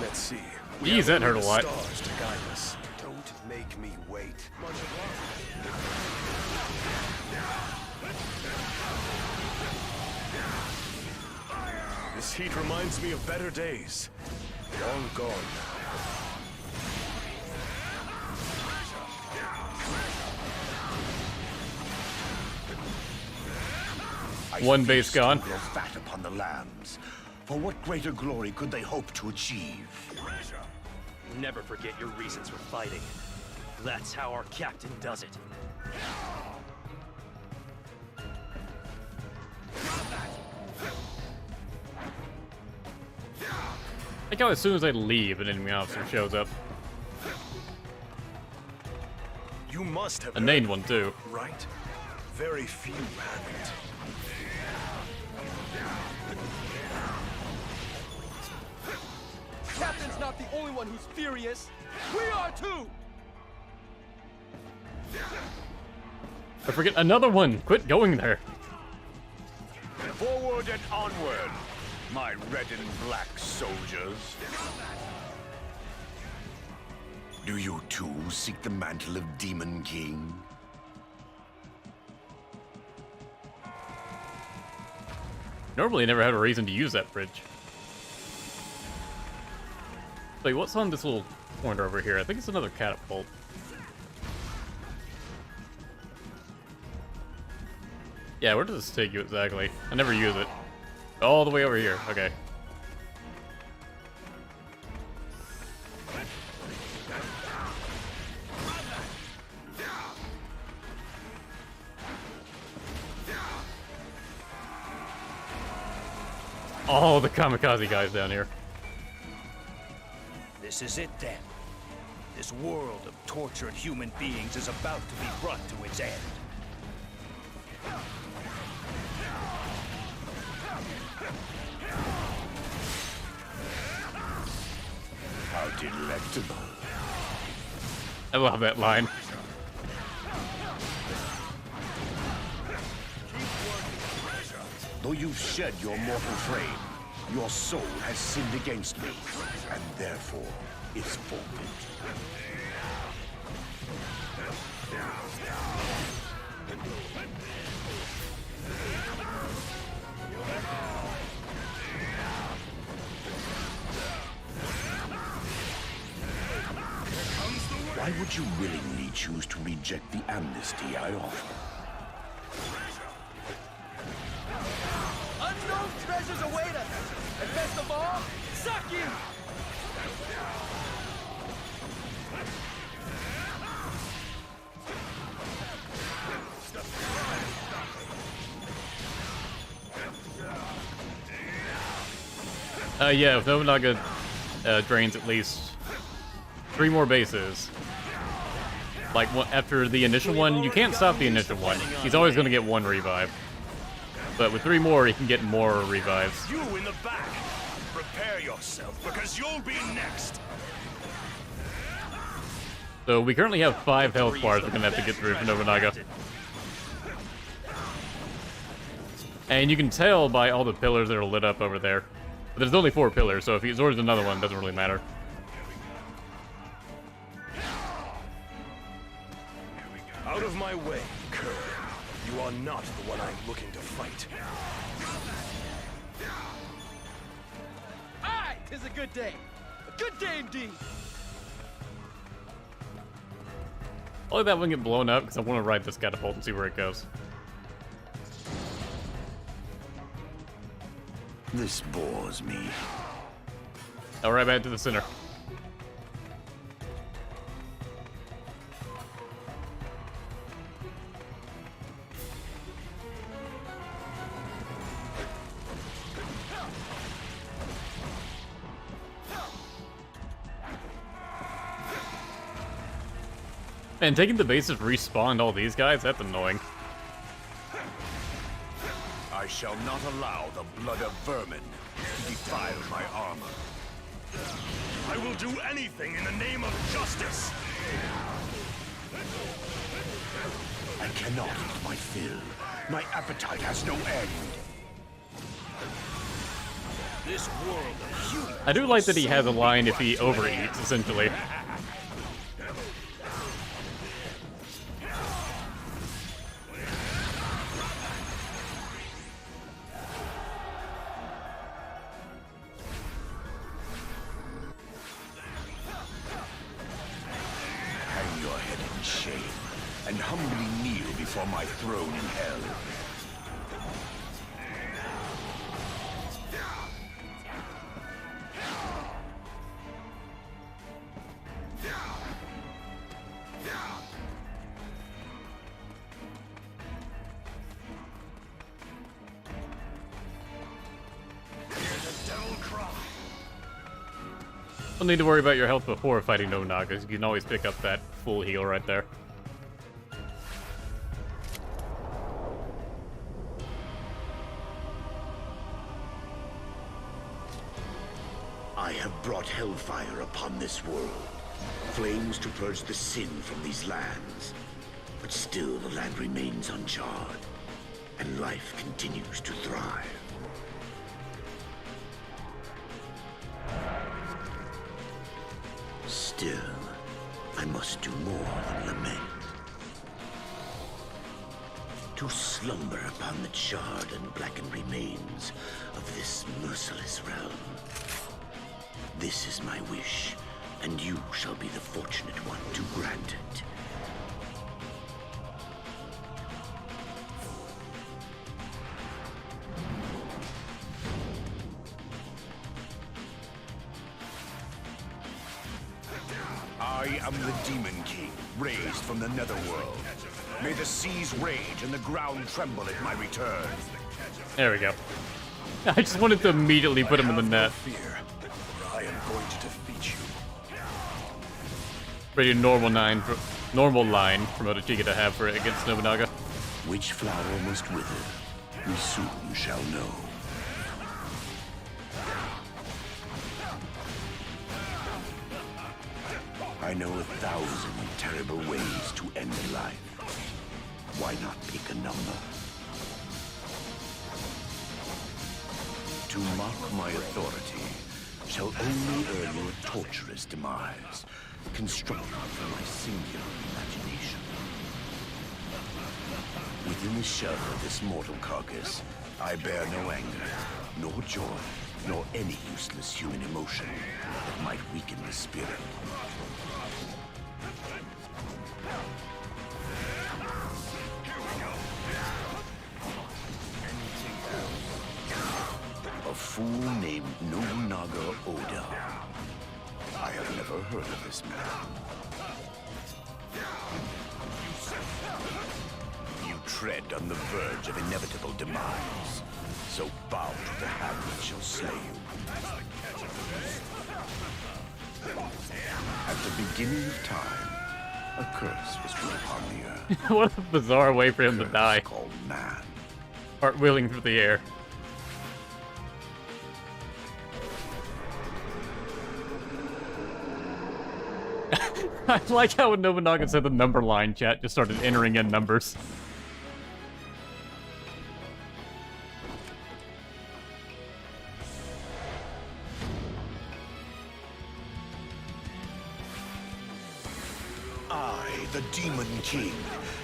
Let's see. Jeez, that hurt a lot. Stars to guide us. Don't make me wait. This heat reminds me of better days. Long gone. One base gone. Grow fat upon the lambs. For what greater glory could they hope to achieve? Never forget your reasons for fighting. That's how our captain does it. Like how as soon as I leave, an enemy officer shows up. You must have A named one, too. Right? Very few haven't. Captain's not the only one who's furious. We are too! I forget another one! Quit going there! Forward and onward, my red and black soldiers. Do you too seek the mantle of Demon King? Normally I never had a reason to use that bridge. Wait, what's on this little corner over here? I think it's another catapult. Yeah, where does this take you exactly? I never use it. All the way over here, okay. Oh, the kamikaze guys down here. This is it then. This world of tortured human beings is about to be brought to its end. How delectable. I love that line. Though you've shed your mortal frame, your soul has sinned against me, and therefore is forfeit. Why would you willingly choose to reject the amnesty I offer? Unknown treasures await us! And best of all, suck you! Yeah, if Nobunaga drains at least 3 more bases. Like, after the initial one, you can't stop the initial one. He's always going to get 1 revive. But with 3 more, he can get more revives. You in the back! Prepare yourself, because you'll be next! So we currently have 5 health bars we're going to have to get through for Nobunaga. And you can tell by all the pillars that are lit up over there. But there's only 4 pillars, so if he absorbs another one, it doesn't really matter. Out of my way, Kerr. You are not the one I'm looking to fight. Aye, 'tis a good day. A good day indeed. I'll let that one get blown up, because I want to ride this catapult and see where it goes. This bores me. Alright, back to the center. Man, taking the bases respawned all these guys? That's annoying. I shall not allow the blood of vermin to defile my armor. I will do anything in the name of justice! I cannot eat my fill. My appetite has no end. This world of humans. I do like that he has a line if he overeats, essentially. Hang your head in shame and humbly kneel before my throne in hell. Don't need to worry about your health before fighting Nobunaga. You can always pick up that full heal right there. I have brought hellfire upon this world. Flames to purge the sin from these lands. But still the land remains uncharred, and life continues to thrive. Still, I must do more than lament. To slumber upon the charred and blackened remains of this merciless realm. This is my wish, and you shall be the fortunate one to grant it. I am the Demon King, raised from the Netherworld. May the seas rage and the ground tremble at my return. There we go. I just wanted to immediately put him in the net. Fear. I am going to defeat you. Pretty normal line for Motochika to have for it against Nobunaga. Which flower must wither, we soon shall know. I know 1,000 terrible ways to end life. Why not pick a number? To mock my authority shall only earn you a torturous demise, constructed from my singular imagination. Within the shell of this mortal carcass, I bear no anger, nor joy, nor any useless human emotion that might weaken the spirit. A fool named Nobunaga Oda. I have never heard of this man. You tread on the verge of inevitable demise, so bow to the hand that shall slay you. At the beginning of time, a curse was put upon the earth. What a bizarre way for him to die. Called man. Cartwheeling through the air. I like how when Nobunaga said the number line, chat just started entering in numbers. I, the Demon King,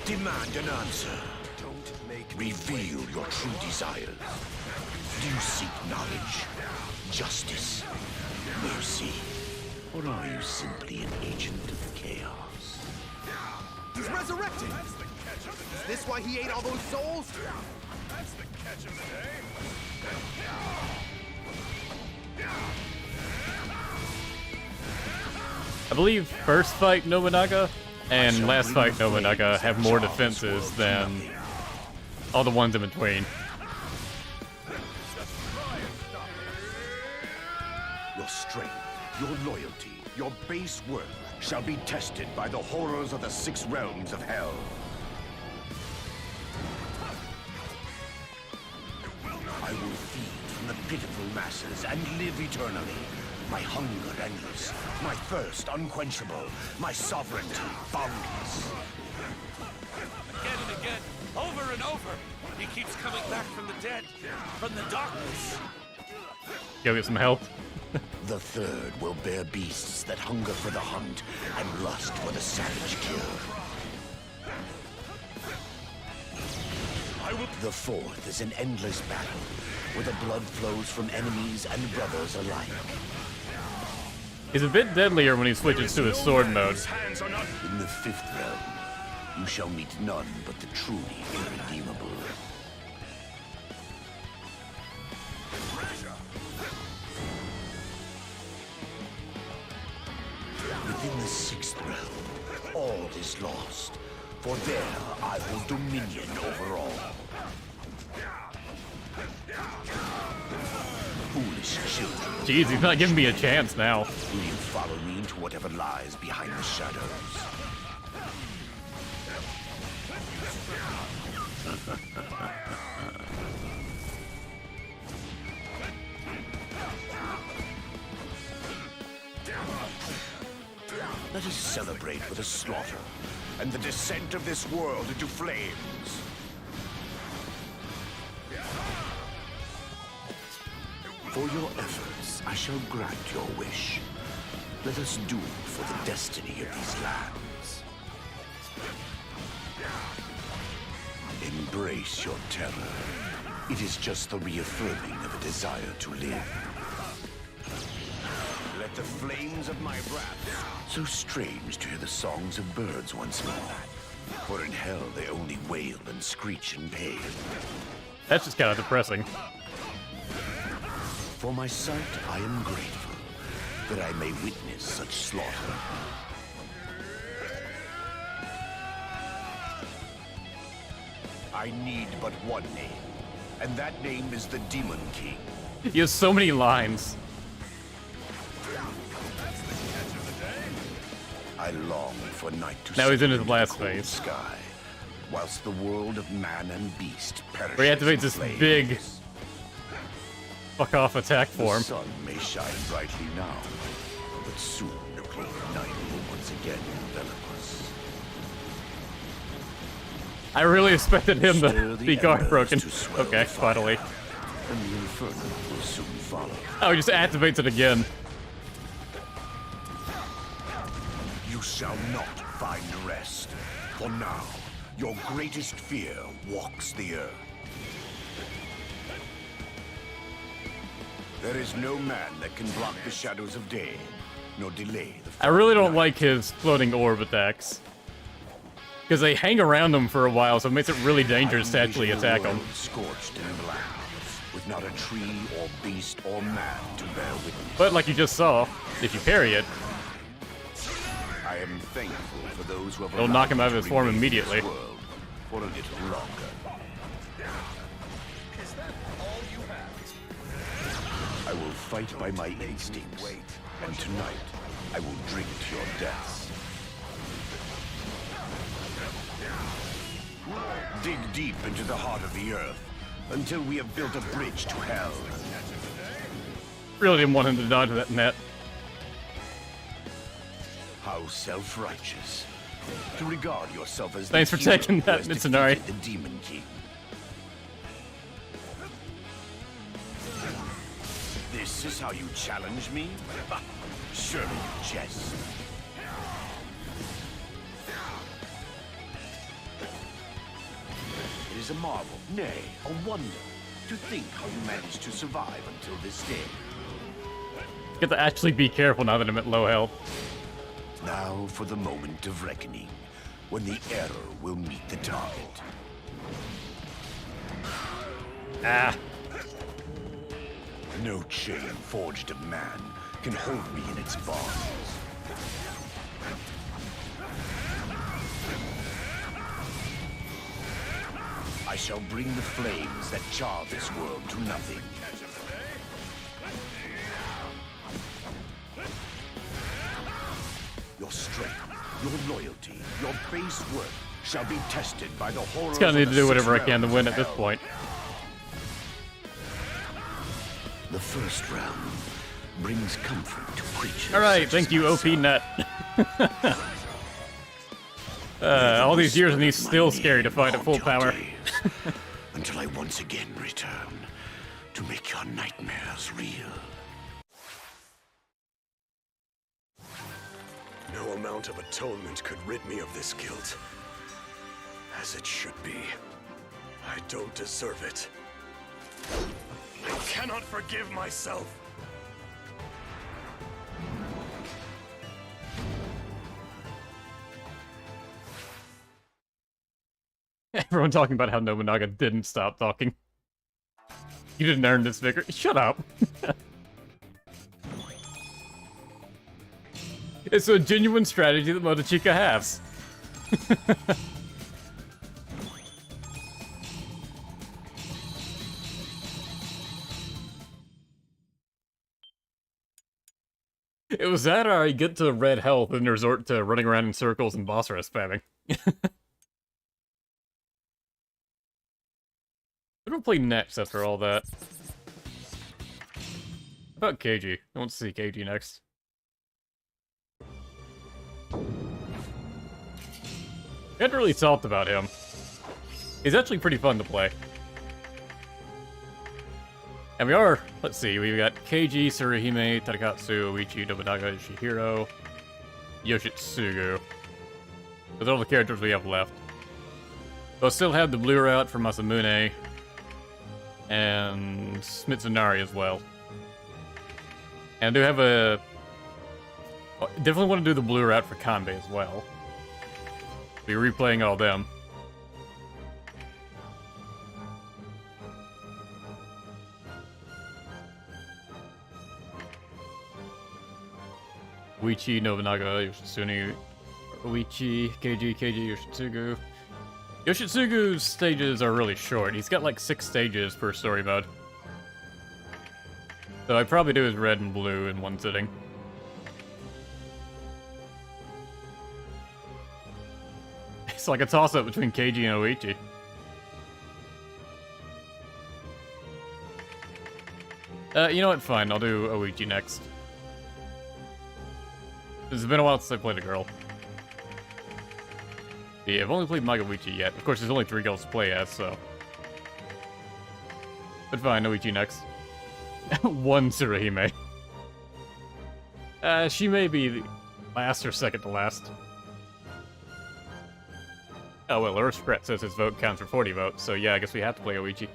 demand an answer. Don't make Reveal your true desires. Do you seek knowledge, justice, mercy, or are you simply an agent of chaos? He's resurrected! Is this why he ate all those souls? That's the catch of the day. I believe first fight Nobunaga and last fight Nobunaga have more defenses than all the ones in between. Your strength, your loyalty, your base worth shall be tested by the horrors of the 6 realms of hell. I will feed from the pitiful masses and live eternally. My hunger endless, my thirst unquenchable, my sovereignty boundless. Again and again, over and over, he keeps coming back from the dead, from the darkness. Go get some help. The third will bear beasts that hunger for the hunt and lust for the savage kill. The fourth is an endless battle, where the blood flows from enemies and brothers alike. He's a bit deadlier when he switches to his sword mode. In the 5th realm, you shall meet none but the truly irredeemable. Within the 6th realm, all is lost, for there I hold dominion over all. Foolish children. Jeez, he's not giving me a chance now. Will you follow me into whatever lies behind the shadows? Let us celebrate with a slaughter and the descent of this world into flames. For your efforts, I shall grant your wish. Let us do for the destiny of these lands. Embrace your terror. It is just the reaffirming of a desire to live. Let the flames of my wrath... So strange to hear the songs of birds once more. For in hell they only wail and screech in pain. That's just kind of depressing. For my sight, I am grateful that I may witness such slaughter. I need but one name, and that name is the Demon King. He has so many lines. I long for night to Now he's in his settle last into the cold phase. sky, whilst the world of man and beast perishes. Where he activates in this flames. big fuck off attack The form. sun may shine brightly now, but soon the cloak of night will once again envelop us. I really expected him Stir to the be guard embers broken. to swell Okay, the fire, finally. and the inferno will soon follow. Oh, he just activates it again. You shall not find rest, for now, your greatest fear walks the earth. There is no man that can block the shadows of day, nor delay the I really don't like his floating orb attacks. Because they hang around him for a while, so it makes it really dangerous to actually attack him. Scorched and black, with not a tree or beast or man to bear witness. But like you just saw, if you parry it, I am thankful for those who have it'll knock him out of allowed his to form remain in this immediately. world for a little longer. I will fight by my instincts, and tonight I will drink to your deaths. Dig deep into the heart of the earth until we have built a bridge to hell. Really didn't want him to dodge that net. How self-righteous to regard yourself as Thanks the for taking hero that, who has Mitsunari. defeated the Demon King. This is how you challenge me? Surely you jest. It is a marvel, nay, a wonder, to think how you managed to survive until this day. Get to actually be careful now that I'm at low health. Now for the moment of reckoning, when the error will meet the target. Ah. No chain forged of man can hold me in its bonds. I shall bring the flames that char this world to nothing. Your strength, your loyalty, your base worth shall be tested by the horrors Just gotta need of to the do whatever I six can to realms win of at this hell. point. The first realm brings comfort to creatures. Alright, thank you, OP Nut. All these years and he's still scary to fight at full power. Until I once again return to make your nightmares real. No amount of atonement could rid me of this guilt. As it should be. I don't deserve it. I cannot forgive myself. Everyone talking about how Nobunaga didn't stop talking. You didn't earn this victory. Shut up. It's a genuine strategy that Motochika has. It was that or I get to red health and resort to running around in circles and boss rush spamming. What do I play next after all that? How about KG? I want to see KG next. I hadn't really talked about him. He's actually pretty fun to play. And we are, let's see, we've got KG, Tsuruhime, Tadakatsu, Oichi, Nobunaga, Yoshihiro, Yoshitsugu. Those are all the characters we have left. We'll still have the blue route for Masamune, and Mitsunari as well. And I do have a... definitely want to do the blue route for Kanbei as well. Be replaying all them. Oichi, Nobunaga, Yoshitsune, Oichi, KG, Yoshitsugu. Yoshitsugu's stages are really short. He's got like 6 stages per story mode. So I'd probably do his red and blue in one sitting. It's like a toss-up between Keiji and Oichi. You know what? Fine, I'll do Oichi next. It's been a while since I played a girl. Yeah, I've only played Magawichi yet. Of course, there's only 3 girls to play as, so... But fine, Oichi next. 1 Tsuruhime. She may be the last or second to last. Oh, well, Aristocrat says his vote counts for 40 votes, so yeah, I guess we have to play Oichi.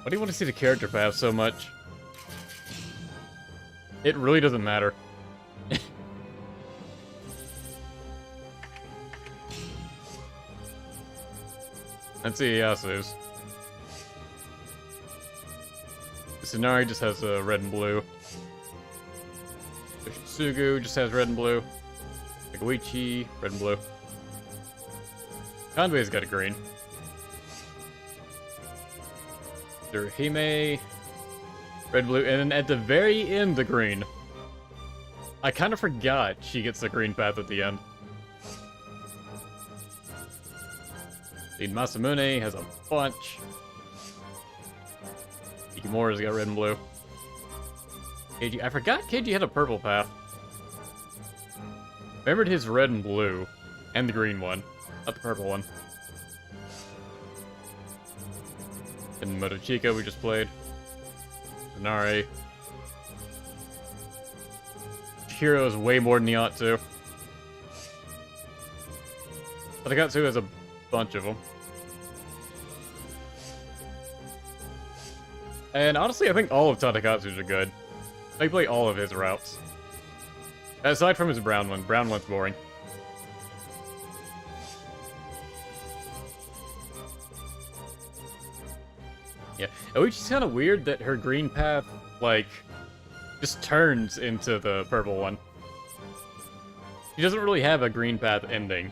Why do you want to see the character path so much? It really doesn't matter. Let's see Iyasu's. Tsunari just has red and blue. Sugu just has red and blue. Magawichi, red and blue. Conway's got a green. Tsuruhime, red, blue, and then at the very end, the green. I kind of forgot she gets the green path at the end. See, Masamune has a bunch. Ikimura's got red and blue. Keiji, I forgot Keiji had a purple path. Remembered his red and blue, and the green one, not the purple one. And Motochika we just played. Inari. Hero is way more than Yatsu. Tadakatsu has a bunch of them. And honestly, I think all of Tadakatsu's are good. I play all of his routes. Aside from his brown one. Brown one's boring. Yeah, Oichi's kind of weird that her green path, like, just turns into the purple one. She doesn't really have a green path ending.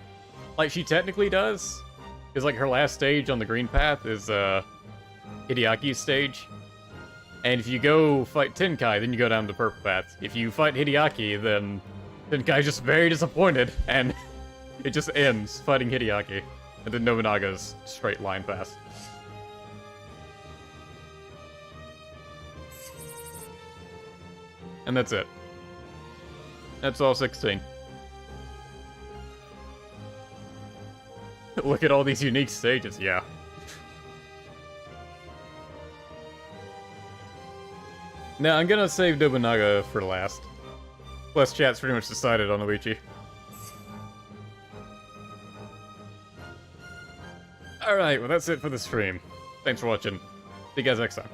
Like, she technically does, because, like, her last stage on the green path is, Hideaki's stage. And if you go fight Tenkai, then you go down the purple path. If you fight Hideaki, then Tenkai's just very disappointed, and it just ends fighting Hideaki. And then Nobunaga's straight line path. And that's it. That's all 16. Look at all these unique stages, yeah. Now, I'm gonna save Nobunaga for last. Plus, chat's pretty much decided on Luigi. Alright, well that's it for the stream. Thanks for watching. See you guys next time.